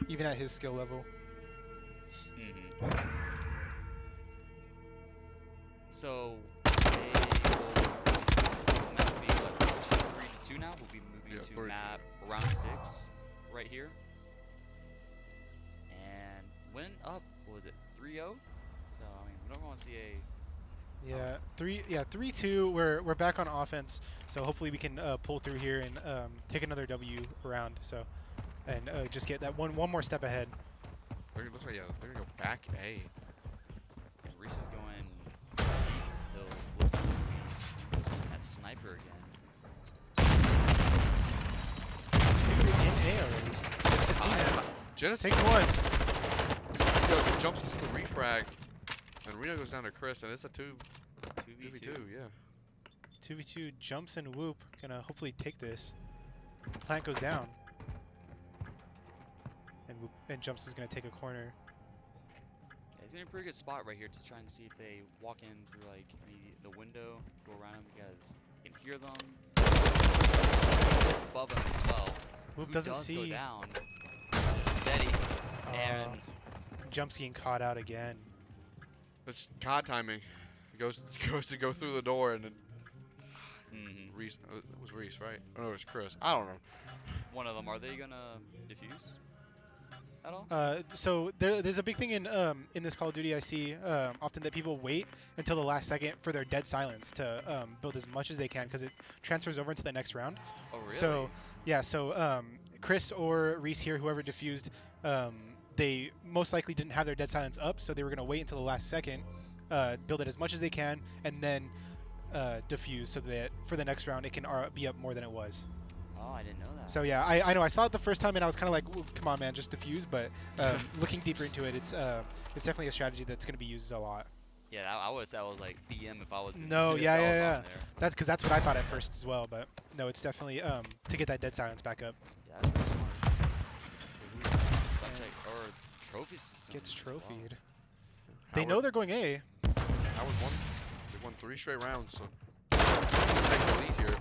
even at his skill level. Hmm. So they will map will be what 3-2 now. We'll be moving Yeah, to 3-2. map round 6 right here. And went up, what was it, 3-0? So I mean we don't want to see a Yeah, 3-2. We're back on offense, so hopefully we can pull through here and take another W around. So and just get that one more step ahead. They're gonna look like they're gonna go back A. Reese is going deep. He'll look at sniper again. Two in A already. It's the season. Genesis Takes one. jumps into the refrag, and Reno goes down to Chris, and it's a 2v2. 2v2. Yeah. 2v2 jumps and Whoop. Gonna hopefully take this. Plant goes down. And Jumps is gonna take a corner. Yeah, he's in a pretty good spot right here to try and see if they walk in through like the window, go around him because you can hear them above him as well. Whoop Who doesn't does go see. down. Steady. And Jumps getting caught out again. It's COD timing. He goes to go through the door, and then mhm. Reese. It was Reese, right? Oh, no, it was Chris. I don't know. One of them, are they gonna defuse at all? So there's a big thing in this Call of Duty I see often that people wait until the last second for their dead silence to build as much as they can because it transfers over into the next round. Oh really? So yeah, so Chris or Reese here, whoever diffused, they most likely didn't have their dead silence up, so they were gonna wait until the last second, build it as much as they can, and then diffuse so that for the next round it can be up more than it was. Oh, I didn't know that. So yeah, I know I saw it the first time and I was kind of like, "Ooh, come on, man, just diffuse." But looking deeper into it, it's definitely a strategy that's going to be used a lot. Yeah, I would say I was like BM if I was in, No, if yeah, I was yeah, on yeah. there. That's because that's what I thought at first as well. But no, it's definitely to get that dead silence back up. Yeah, that's pretty smart. Stuff check or trophy system. Gets as well. trophied. They know Howard, they're going A. Howard won. They won 3 straight rounds, so take the lead here.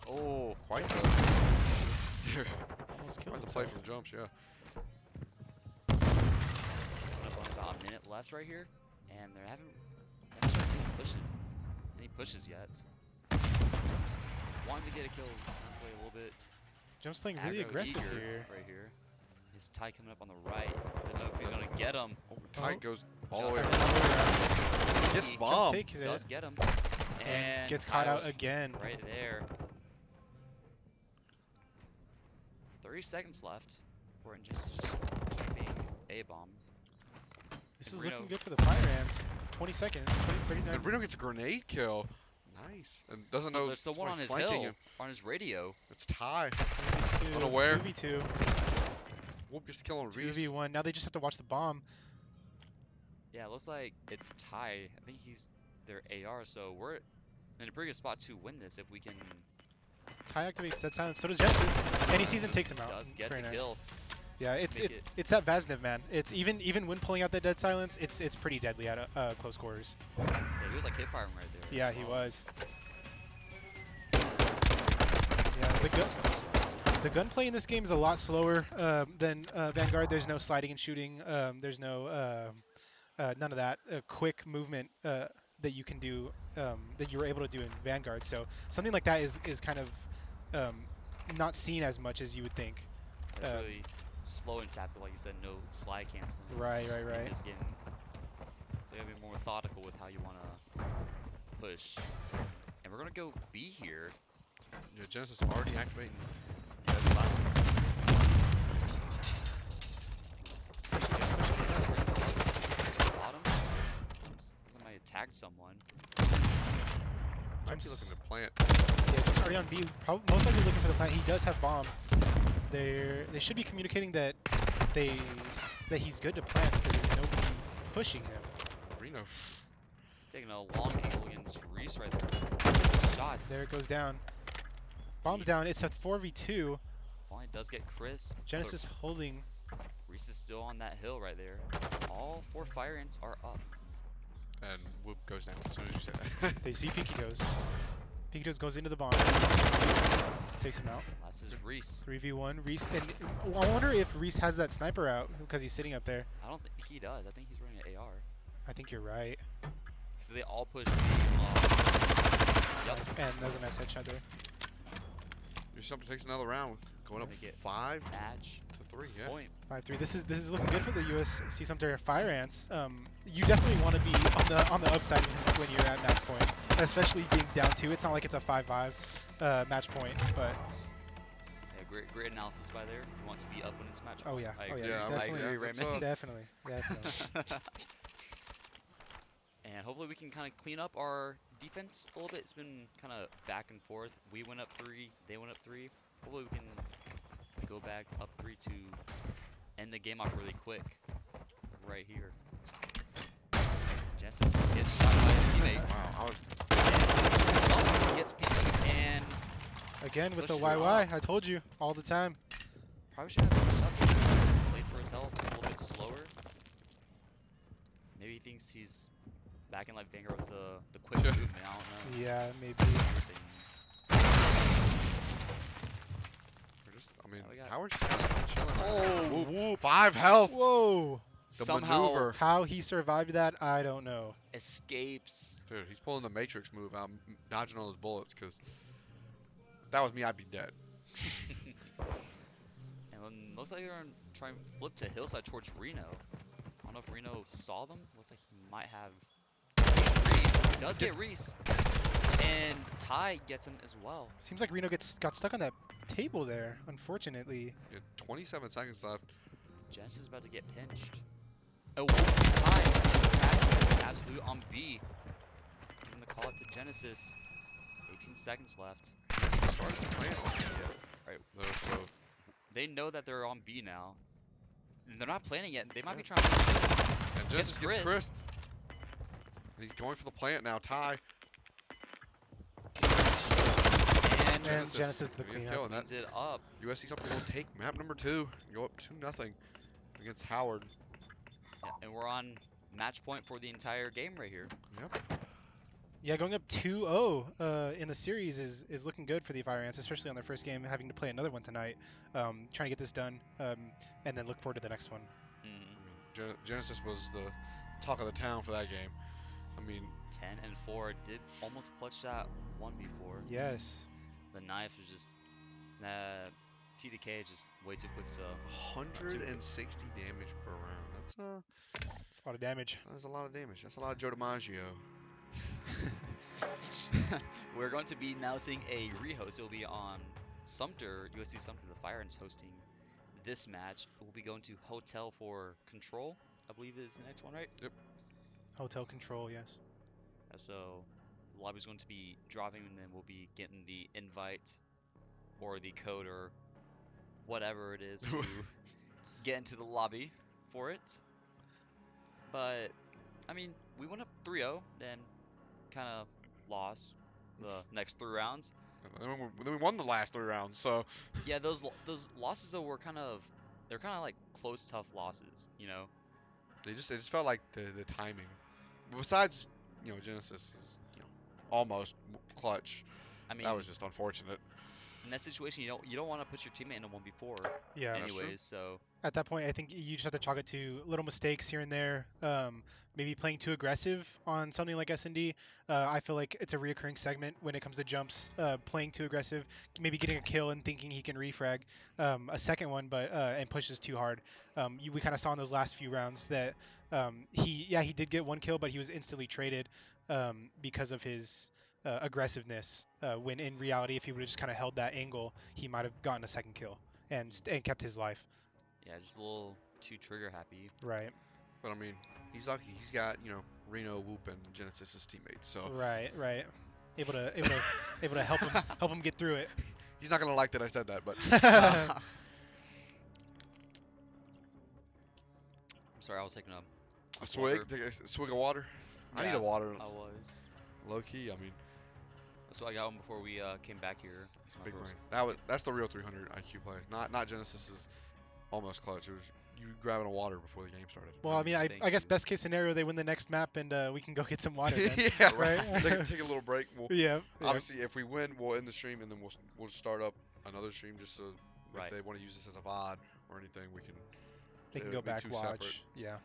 Oh, Quite Almost kills quite the play himself. from jumps, yeah. coming up on about a minute left right here, and they haven't started pushing any pushes yet. Just wanting to get a kill, trying to play a little bit Jumps playing really aggro, aggressive eager here. right here. His tie coming up on the right. Doesn't know if he's gonna get him. Oh, Tide goes all the way Just around. Gets He bombed. Takes it does get him, and gets caught Ty out was again. right there. 30 seconds left for it just being a bomb. This And is Reno- looking good for the Fire Ants. 20 seconds. 39. And Reno gets a grenade kill. Nice. And doesn't know There's still one on his somebody's flanking hill, him. on his radio. It's Ty. 2v2. Unaware. 2v2. Whoop gets killing Reese. 2v1. Now they just have to watch the bomb. Yeah, it looks like it's Ty. I think he's their AR, so we're in a pretty good spot to win this if we can. Ty activates that silence. So does Genesis. And he sees him, takes him out. Does get Very the nice. kill. Yeah, to it's make it it. it's that Vaznev man. It's even when pulling out that dead silence, it's pretty deadly at close quarters. Yeah, he was like hip firing right there Yeah, as he well. was. Yeah, the gunplay in this game is a lot slower than Vanguard. There's no sliding and shooting. There's no none of that quick movement that you can do that you were able to do in Vanguard. So something like that is kind of um, not seen as much as you would think. It's Um, really slow and tactical, like you said, no slide canceling right, right, in right. this game. So you gotta be more methodical with how you wanna push. So, and we're gonna go B here. Yeah, Genesis already activating dead silence. Especially Genesis bottom. Somebody attacked someone. Might be looking Jumps. to plant. Yeah, jumps already on B. Most likely looking for the plant. He does have bomb. They should be communicating they that he's good to plant because there's nobody pushing him. Reno. Taking a long angle against Reese right there. There Shots. it goes down. Bomb's He down. It's a 4v2. finally does get Chris, but Genesis holding. Reese is still on that hill right there. All 4 fire ants are up. And Whoop goes down as soon as you say that. They see Pinky Toes. Pinky Toes goes into the bomb. Takes him out. Last is Reese. 3v1. Reese. And I wonder if Reese has that sniper out because he's sitting up there. I don't think he does. I think he's running an AR. I think you're right. So they all push B. Yep. And that was a nice headshot there. Your Sumter takes another round, going up Gonna get 5 Match to 3. Yeah. point. 5-3. This is looking good for the USC Sumter Fire Ants. You definitely want to be on the upside when you're at match point, especially being down 2. It's not like it's a 5-5 match point, but Yeah, great analysis by there. You want to be up when it's match oh point. yeah, I oh agree. yeah, Yeah, I definitely, agree, that's, Raymond. definitely, definitely. And hopefully we can kind of clean up our defense a little bit. It's been kind of back and forth. We went up 3, they went up 3. Hopefully we can go back up 3 to end the game off really quick. Right here. Genesis gets shot by his teammate. Wow, I was. Shelton gets Pinky and Again with the pushes it YY, up. I told you all the time. Probably should have pushed up. Played for his health. It's a little bit slower. Maybe he thinks he's back in like Vanguard with the quick Yeah. movement. I don't know. Yeah, maybe. Interesting. We're just, I mean, Yeah, we got- Howard's just kind of chilling. Oh. Whoop, whoop, 5 health. Whoa! The Somehow maneuver. How he survived that, I don't know. escapes. Dude, he's pulling the Matrix move out, dodging all those bullets, because if that was me, I'd be dead. And then most likely they're gonna try and flip to hillside towards Reno. I don't know if Reno saw them. Looks like he might have. Reese he does get Reese, and Ty gets him as well. Seems like Reno got stuck on that table there, unfortunately. Yeah, 27 seconds left. Genesis is about to get pinched. Oh, whoopsies, Ty. Absolute on B. I'm gonna call it to Genesis. 18 seconds left. He started playing on it yet. Right. So They know that they're on B now. And they're not planning yet. They might be trying to. and Genesis gets Chris. Chris. And he's going for the plant now. Ty. And And Genesis with the He's cleanup. killing that. cleans it up. USC Sumter will take map number 2 and go up 2-0 against Howard. Yeah, and we're on match point for the entire game right here. Yep. Yeah, going up 2-0 in the series is looking good for the Fire Ants, especially on their first game, having to play another one tonight. Trying to get this done, and then look forward to the next one. Genesis was the talk of the town for that game. I mean, 10 and 4 did almost clutch that one before. Yes. The knife was just TDK just way too quick to 160 damage per round. It's a lot of damage. That's a lot of damage. That's a lot of Joe DiMaggio. We're going to be now seeing a rehost. It will be on Sumter, USC Sumter, the Fire Ants hosting this match. We'll be going to Hotel for Control, I believe is the next one, right? Yep. Hotel control, yes. So the lobby's going to be dropping, and then we'll be getting the invite or the code or whatever it is to get into the lobby for it. But I mean, we went up 3-0, then kind of lost the next 3 rounds. And then we won the last 3 rounds. So Yeah, those losses though were kind of they're kind of like close, tough losses. They just felt like the timing. Besides, Genesis is almost clutch. I That mean, was just unfortunate. in that situation, you don't want to put your teammate in a 1v4 Yeah. That's true. anyways. So At that point, I think you just have to chalk it to little mistakes here and there. Maybe playing too aggressive on something like S&D. I feel like it's a reoccurring segment when it comes to jumps. Playing too aggressive, maybe getting a kill and thinking he can refrag a second one, but and pushes too hard. We kind of saw in those last few rounds that he did get one kill, but he was instantly traded because of his aggressiveness. When in reality, if he would have just kind of held that angle, he might have gotten a second kill and kept his life. yeah, just a little too trigger happy. Right, But I mean, he's lucky. He's got Reno, Whoop, and Genesis teammates. So right. Able to help him get through it. he's not gonna like that I said that. But I'm sorry, I was taking a a quick water. swig, take a swig of water. I need Yeah, a water. I was. Low key. I mean, That's what I got one before we came back here. It's my big brain. first. That's the real 300 IQ play. Not Genesis's almost clutch. It was you grabbing a water before the game started. Well, I mean, Thank I guess you. best case scenario, they win the next map and we can go get some water then, Yeah, right? take a little break. We'll Yeah, yeah. obviously if we win, we'll end the stream and then we'll start up another stream just so if Right. they want to use this as a VOD or anything, we can. They can It'll go be back, two separate. watch. Yeah.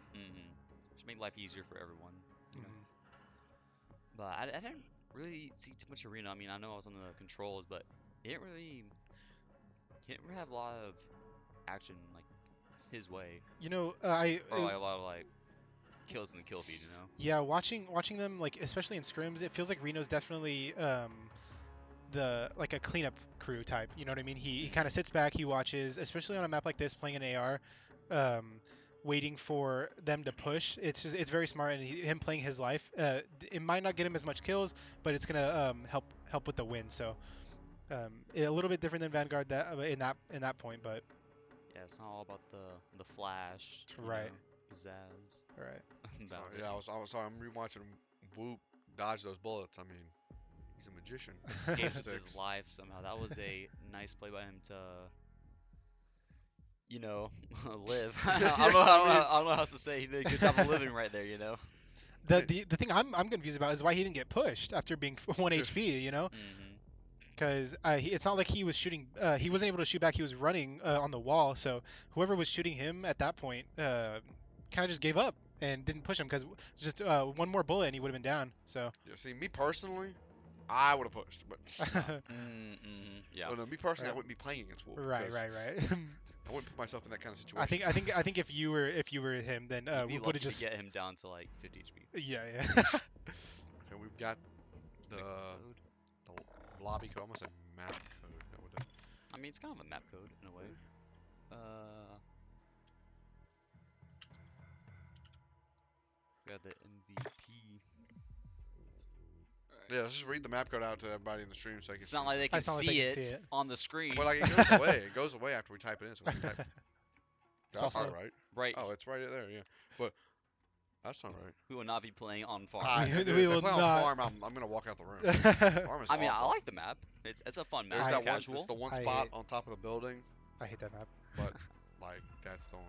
Just make life easier for everyone. Hmm. But I didn't really see too much arena. I mean, I know I was on the controls, but it didn't really, he didn't really have a lot of action like his way, You know, or like a lot of like kills in the kill feed. yeah, watching them like especially in scrims, it feels like Reno's definitely the like a cleanup crew type. You know what I mean? He kind of sits back, he watches, especially on a map like this, playing an AR, um, waiting for them to push. It's very smart, and him playing his life. It might not get him as much kills, but it's gonna help with the win. So a little bit different than Vanguard in that point, but Yeah, it's not all about the flash, right, pizzazz right. So about it. yeah, I'm rewatching Whoop dodge those bullets. I mean, he's a magician. Escape with his Sticks. life somehow. That was a nice play by him to, you know, live. I Yeah, don't know how I mean, I don't know how else to say. He did a good job of living right there. I The, mean, the the thing I'm confused about is why he didn't get pushed after being 1 yeah, HP. You know, hmm because it's not like he was shooting. He wasn't able to shoot back. He was running on the wall. So whoever was shooting him at that point kind of just gave up and didn't push him because just one more bullet and he would have been down. So yeah. See, me personally, I would have pushed, but Yeah. no, me personally, I right, wouldn't be playing against Whoop right, because right, right. I wouldn't put myself in that kind of I situation. think I think I think if you were him, then You'd be Whoop would have lucky to just get him down to like 50 HP. yeah, yeah. Okay, we've got the Pick code. the lobby code. I almost said map code. That would have. I mean, it's kind of a map code in a way. We got the MVP. Alright. Yeah, let's just read the map code out to everybody in the stream so they can It's see. not like they can It's not like they see can see it it. on the screen. But like it goes away. It goes away after we type it in. So we type. It's That's also not right. Right. Oh, it's right there. Yeah, but that's not right. We will not be playing on farm. We- Dude, we if they will play on not- farm, I'm gonna walk out the room. Farm is I mean, I awful. like the map. It's a fun map. There's I- that one. Casual. It's the one I spot hate- on top of the building, I hate that map. but like that's the only.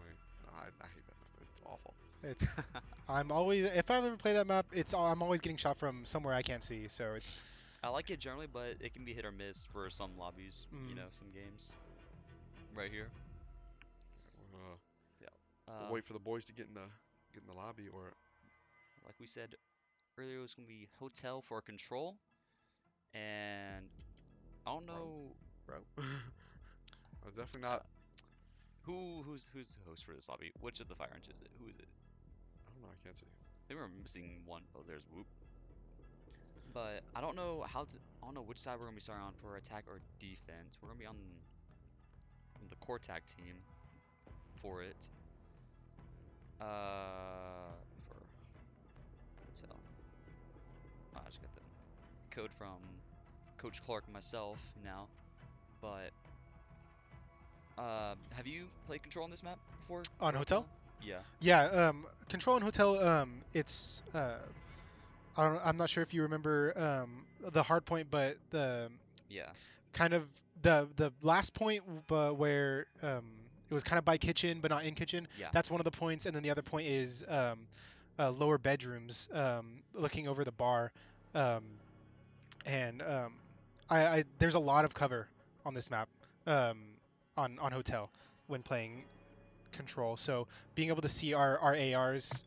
I hate that map. It's awful. It's I'm always if I ever play that map, I'm always getting shot from somewhere I can't see. So it's I like it generally, but it can be hit or miss for some lobbies. Mm. Some games. Right here. Uh, Yeah. we'll wait for the boys to get in the lobby or. Like we said earlier, it was gonna be hotel for control, and I don't know Bro. I was definitely not. who's the host for this lobby. Which of the fire ants is it? Who is it? I don't know. I can't see. I think we're missing one. Oh, there's Whoop. But I don't know I don't know which side we're gonna be starting on for attack or defense. We're gonna be on the core tag team for it. For hotel. Oh, I just got the code from Coach Clark and myself now. But have you played Control on this map before? on Or hotel. Yeah. Yeah, control and hotel. It's I'm not sure if you remember the hard point, but the Yeah. kind of the last point where it was kind of by kitchen but not in kitchen. Yeah. That's one of the points, and then the other point is lower bedrooms, looking over the bar, um, and there's a lot of cover on this map, um, on hotel when playing control. So being able to see our ARs,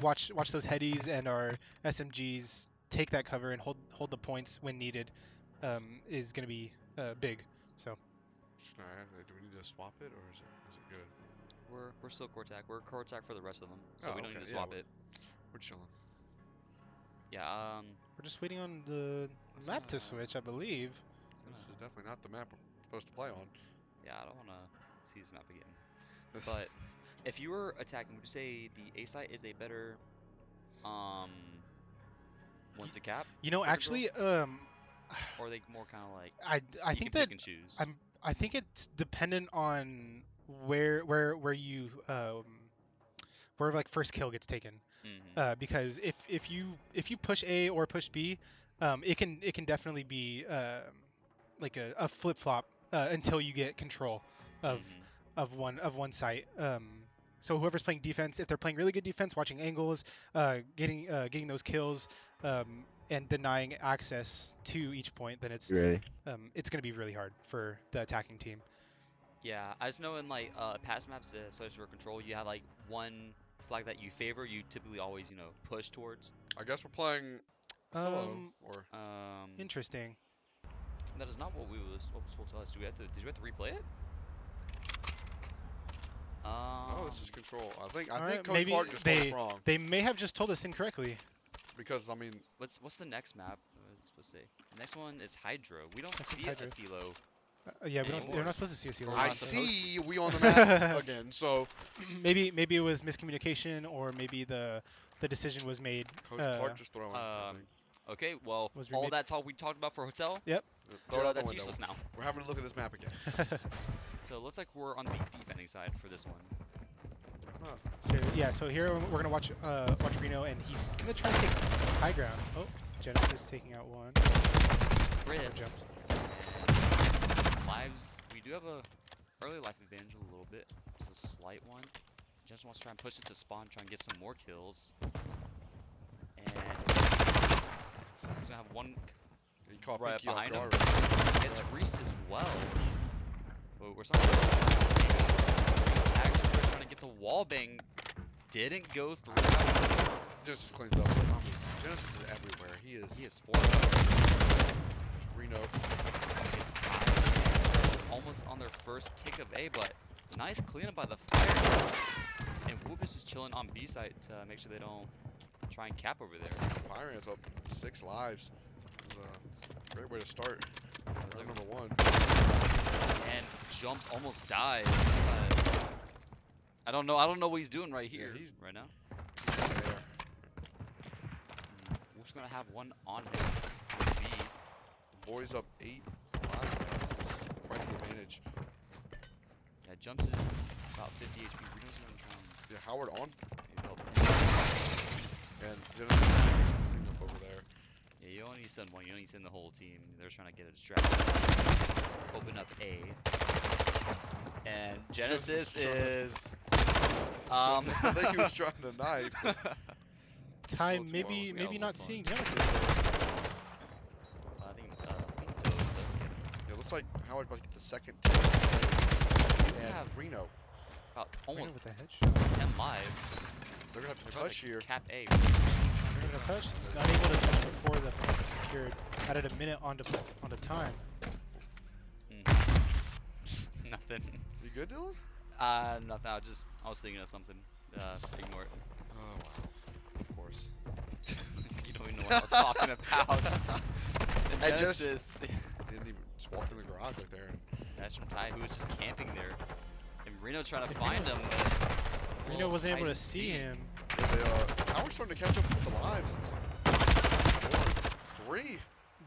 watch those headies and our SMGs take that cover and hold the points when needed, is going to be big. So Do we need to swap it or is it good? We're still core attack. We're core attack for the rest of them, so Oh, we don't okay. need to Yeah, swap it. we're chilling. Yeah. we're just waiting on the Let's map to switch, I believe. It's gonna. This is definitely not the map we're supposed to play on. Yeah, I don't want to see this map again. But if you were attacking, would you say the A site is a better um one to cap You know, for control, actually, or are they more kind of like I you think can that pick and choose? I think it's dependent on where you where like first kill gets taken. Mm-hmm. Because if you push A or push B, it can definitely be like a flip flop until you get control of Mm-hmm. one site. So whoever's playing defense, if they're playing really good defense, watching angles, getting those kills, and denying access to each point, then Really? it's going to be really hard for the attacking team. Yeah, I just know in like past maps, such as for control, you have like one flag that you favor. You typically always push towards. I guess we're playing solo Um, or Interesting. That is not what was told to us. Did we have to replay it? no, this is control. I think All right, Coach maybe Clark just told us wrong they may have just told us incorrectly. because I mean What's the next map? What was it supposed to say? The next one is Hydro. We don't Next one's see a Hydro. silo. Yeah, we don't. Anymore. They're not supposed to see us here. Or we're I not supposed see we on the map again. So Maybe it was miscommunication, or maybe the decision was made. Coach Clark just throwing. I think. Okay, well, Was all remade. that talk we talked about for hotel, Yep. Throw it out the that's window. useless now. We're having to look at this map again. So it looks like we're on the defending side for this one. Huh. So yeah, so here we're gonna watch Reno, and he's gonna try to take high ground. Oh, Genesis taking out one. This is Chris. Jumped. And lives, we do have a early life advantage a little bit. Just a slight one. Just wants to try and push it to spawn, try and get some more kills. And he's gonna have one He caught right Pinky off behind him. guard right Gets Reese as well. But we're starting to attacks Chris trying to get the wall bang. Didn't go through. Genesis cleans up. I mean, Genesis is everywhere. He is 4-0. Reno. It's tied. Almost on their first tick of A, but nice cleanup by the fire. And Whoop is just chilling on B site to make sure they don't try and cap over there. Fire Ant's up 6 lives. This is a great way to start. Round number 1. And jumps, almost dies. I don't know what he's doing right here, he's- right now. He's there. Whoop's gonna have one on him. B. The boys up 8 lives. This is quite the advantage. Yeah, jumps is about 50 HP. Reno's gonna try and Yeah, Howard on. maybe help. And Genesis cleaned up over there. Yeah, you only need to send one. You don't need to send the whole team. They're trying to get a distraction. Open up A. And Genesis is. I think he was trying to knife. but Ty, Well, it's maybe more- maybe yeah, not fun. seeing Genesis. I think Toes does. Yeah, it looks like Howard about to get the second tip. And Yeah. Reno. About Reno almost with the headshot. 10 lives. They're going to have They're to about touch to here. cap A. Reno got touched. Not able to touch before the point was secured. Added a minute onto time. Nothing. You good, Dylan? Nothing. I was thinking of something. Ignore it. Oh, wow. Of course. You don't even know what I was talking about. And And just- Genesis. Didn't even just walk in the garage right there. That's from Ty, who was just camping there. And Reno trying to If find Reno's- him, but Reno well, wasn't able hide to and see seek. him. Yeah, Howard's starting to catch up with the lives. It's 4-3.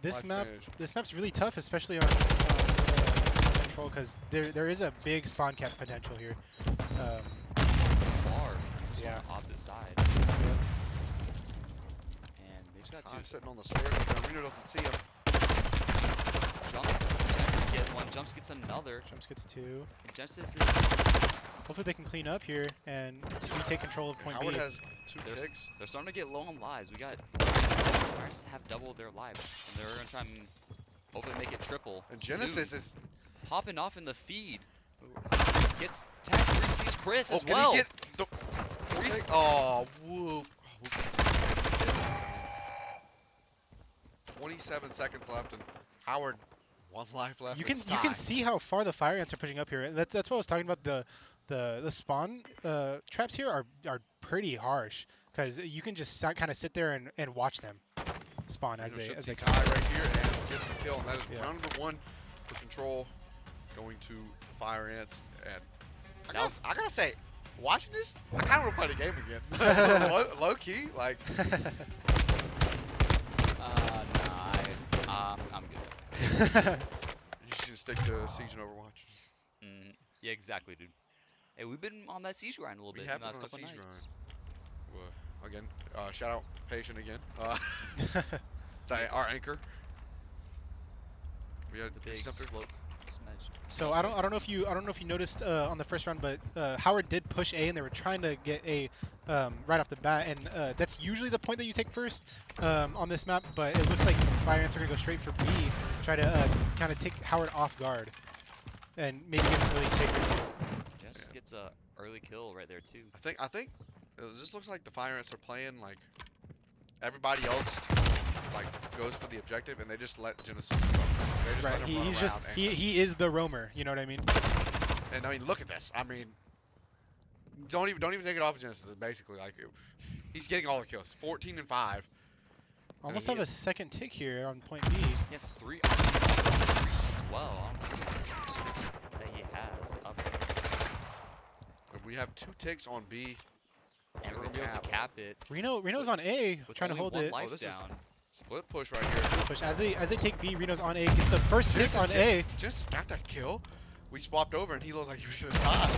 This Life advantage. this map's really tough, especially on control, because there is a big spawn cap potential here. far. Just Yeah. on the opposite side. Yep. And they just got Ah, two sitting on the stairs, but Reno doesn't see him. jumps. Genesis gets one. Jumps gets another. Jumps gets 2. And Genesis is Hopefully they can clean up here and retake control of point Howard B. has 2 they're, ticks. they're starting to get low on lives. We got Pirates have doubled their lives. And they're gonna try and hopefully make it triple. And Genesis soon. is. Popping off in the feed. Ooh, gets tagged. Reese sees Chris Oh, as can well. he get the. Reese- Oh, whoop. 27 seconds left, and Howard, 1 life left. You can It's you can tie. see how far the fire ants are pushing up here. And that's what I was talking about. The spawn traps here are pretty harsh because you can just kind of sit there and watch them spawn as Reno should they see come. tie right here and gets the kill, and that is Yeah. round number 1 for control, going to Fire Ants. And I gotta say, watching this, I kind of want to play the game again. low key, like. Nah, I'm good. You should stick to Siege and Overwatch. Yeah, exactly, dude. Hey, we've been on that siege grind a little We bit have in the last been on a couple siege nights. Again, shout out Patient again. Our anchor. We had The big Sumter. slope smudge. So I don't know if you noticed on the first round, but Howard did push A and they were trying to get A right off the bat, and that's usually the point that you take first on this map. But it looks like Fire Ants are gonna go straight for B, try to kind of take Howard off guard, and maybe get an early take or two. Just gets a early kill right there too. I think it just looks like the Fire Ants are playing like everybody else like goes for the objective, and they just let Genesis go. They just Right, let him run he's around just and he is the roamer. You know what I mean? And I mean, look at this. I mean, don't even take it off of Genesis. Basically, like he's getting all the kills. 14 and 5. Almost he have a is- second tick here on point B. He has 3 as well. I don't know that he has up there. And we have 2 ticks on B. And we're the gonna be able to cap. cap it Reno's on A, with trying to only hold 1 it. life this is- down. Split push right here. Push as they take B. Reno's on A, gets the first tick Genesis on A. Genesis got that kill. We swapped over, and he looked like he was gonna die.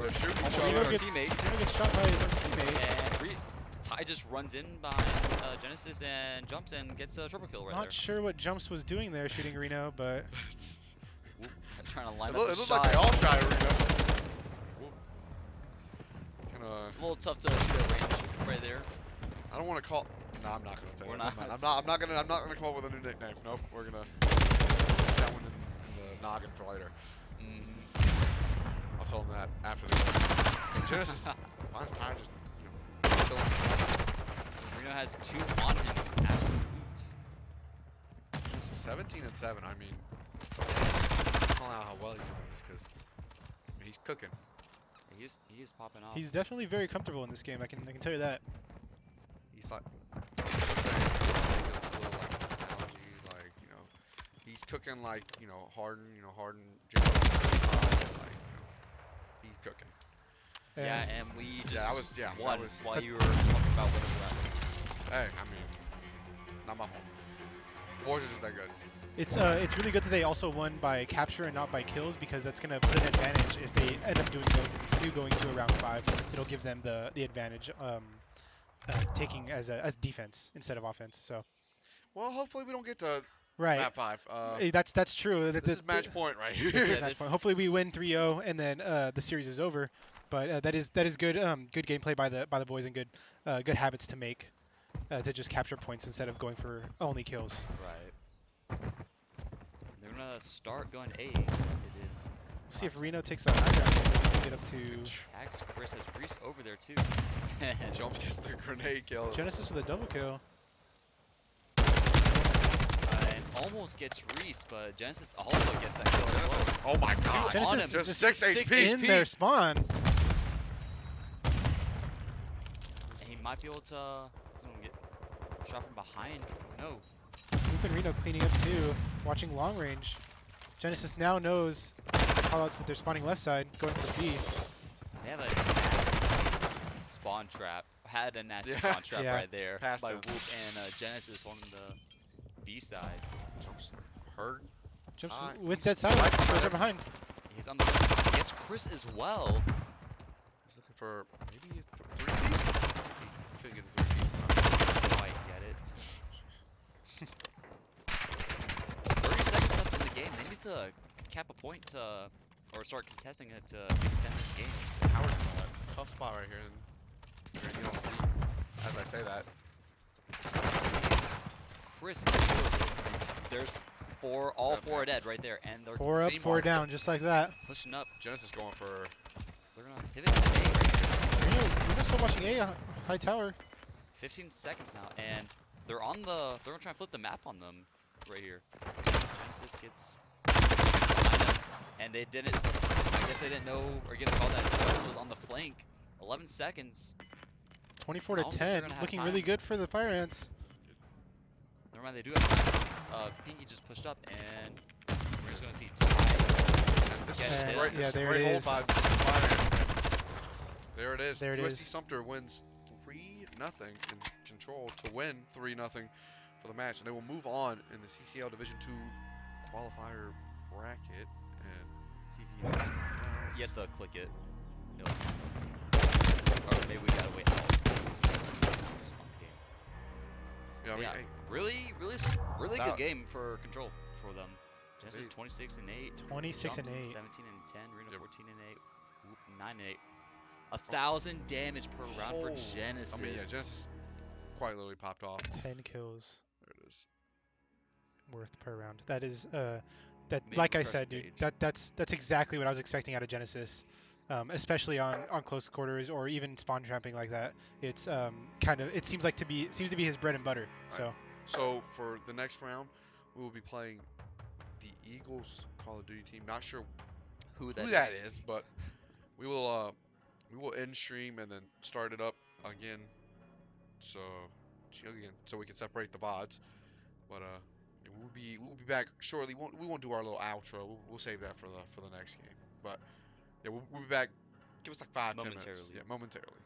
They're shooting each almost other. hit Reno our gets, teammates. Reno gets shot by his own teammate. And Ty just runs in behind Genesis and jumps and gets a triple kill right Not there. sure what Jumps was doing there shooting Reno, but Whoop, trying to line It up the looked shot. like they all shot at Reno. Kinda, A little tough to shoot at range right there. I don't want to call. No, I'm not gonna say We're it. not. Never mind. I'm not gonna come up with a new nickname. Nope. We're gonna put that one in the noggin for later. I'll tell them that after the game. And Genesis, mine's tired, just killing. Reno has 2 on him. Absolute. Genesis 17 and 7. I mean, calling out how well he's doing just because he's cooking. He is popping off. he's definitely very comfortable in this game. I can tell you that. He's like, like he's cooking like Harden, Genesis, like he's cooking. Yeah, and we just won that was. while you were talking about what it was. Hey, I mean, not my fault. The Warriors are just that good. It's really good that they also won by capture and not by kills, because that's gonna put an advantage if they end up going to a round 5. It'll give them the advantage taking as defense instead of offense. So Well, hopefully we don't get to right, map 5. that's true. This is match point right here. This is Yeah, match this- point. Hopefully we win 3-0 and then the series is over. But that is good good gameplay by the boys, and good habits to make to just capture points instead of going for only kills. Right. They're gonna start going A. They did. See if last Reno takes the high ground and we can get up to Tags Chris has Reese over there too. Jumps gets the grenade kill. Genesis with a double kill. And almost gets Reese, but Genesis also gets that kill. as well. Genesis, oh my god. Two on Genesis him. is Just just 6 HP. in their spawn. And he might be able to get shot from behind. No. Luke and Reno cleaning up too, watching long range. Genesis now knows the callouts that they're spawning left side, going for B. They have a nasty spawn trap. Had a nasty Yeah. spawn trap Yeah. right there Passed by him. Whoop and Genesis on the B side. Jumps hurt. Jumps Ah, with he's- that silence, he's goes better. right behind. He's on the gets Chris as well. He's looking for maybe 3Ts? He couldn't get the 3Ts. Quite get it. 30 seconds left in game. They need to cap a point to, or start contesting it to extend this game. Howard's in a tough spot right here, and you're gonna get on the lead. As I say that, Sees Chris. There's all Got four are that. dead right there, and they're 4 up, 4 teamwork. down, just like that. pushing up. Genesis going for They're gonna pivot to A right here. We're still watching A high tower. 15 seconds now, and they're gonna try and flip the map on them right here. Genesis gets behind them, and they didn't. I guess they didn't know or get a call that Qual was on the flank. 11 seconds. 24 I to don't think they're 10, gonna have looking time. really good for the Fire Ants. Never mind, they do have time. Pinky just pushed up, and we're just gonna see Ty. and this Get is it. great. Yeah, This is a there great it hold is. by Fire. There it is. There it USC is. Sumter wins 3-0 in control to win 3-0 for the match, and they will move on in the CCL Division 2 qualifier bracket. And See if you have to click it. Nope. Or maybe we gotta wait out. It's on the game. yeah, I mean, Yeah, hey, really That- good game for control for them. Genesis They- 26 and 8. 26 and Jumps 8. 17 and 10. Reno Yep. 14 and 8. Whoop, 9 and 8. 1,000 damage per round for oh, Genesis. I mean, yeah, Genesis quite literally popped off. 10 kills There it is. worth per round. That is that Maybe like I refresh the said, dude. page. That's exactly what I was expecting out of Genesis. Especially on close quarters or even spawn tramping like that. It's kind of it seems to be his bread and butter. So So for the next round, we will be playing the Eagles Call of Duty team. Not sure Who who that that is. is, but we will end stream and then start it up again. So so we can separate the VODs. But we'll be back shortly. We won't do our little outro. We'll save that for the next game. But yeah, we'll be back. Give us like 5-10 minutes. Momentarily. Yeah, momentarily.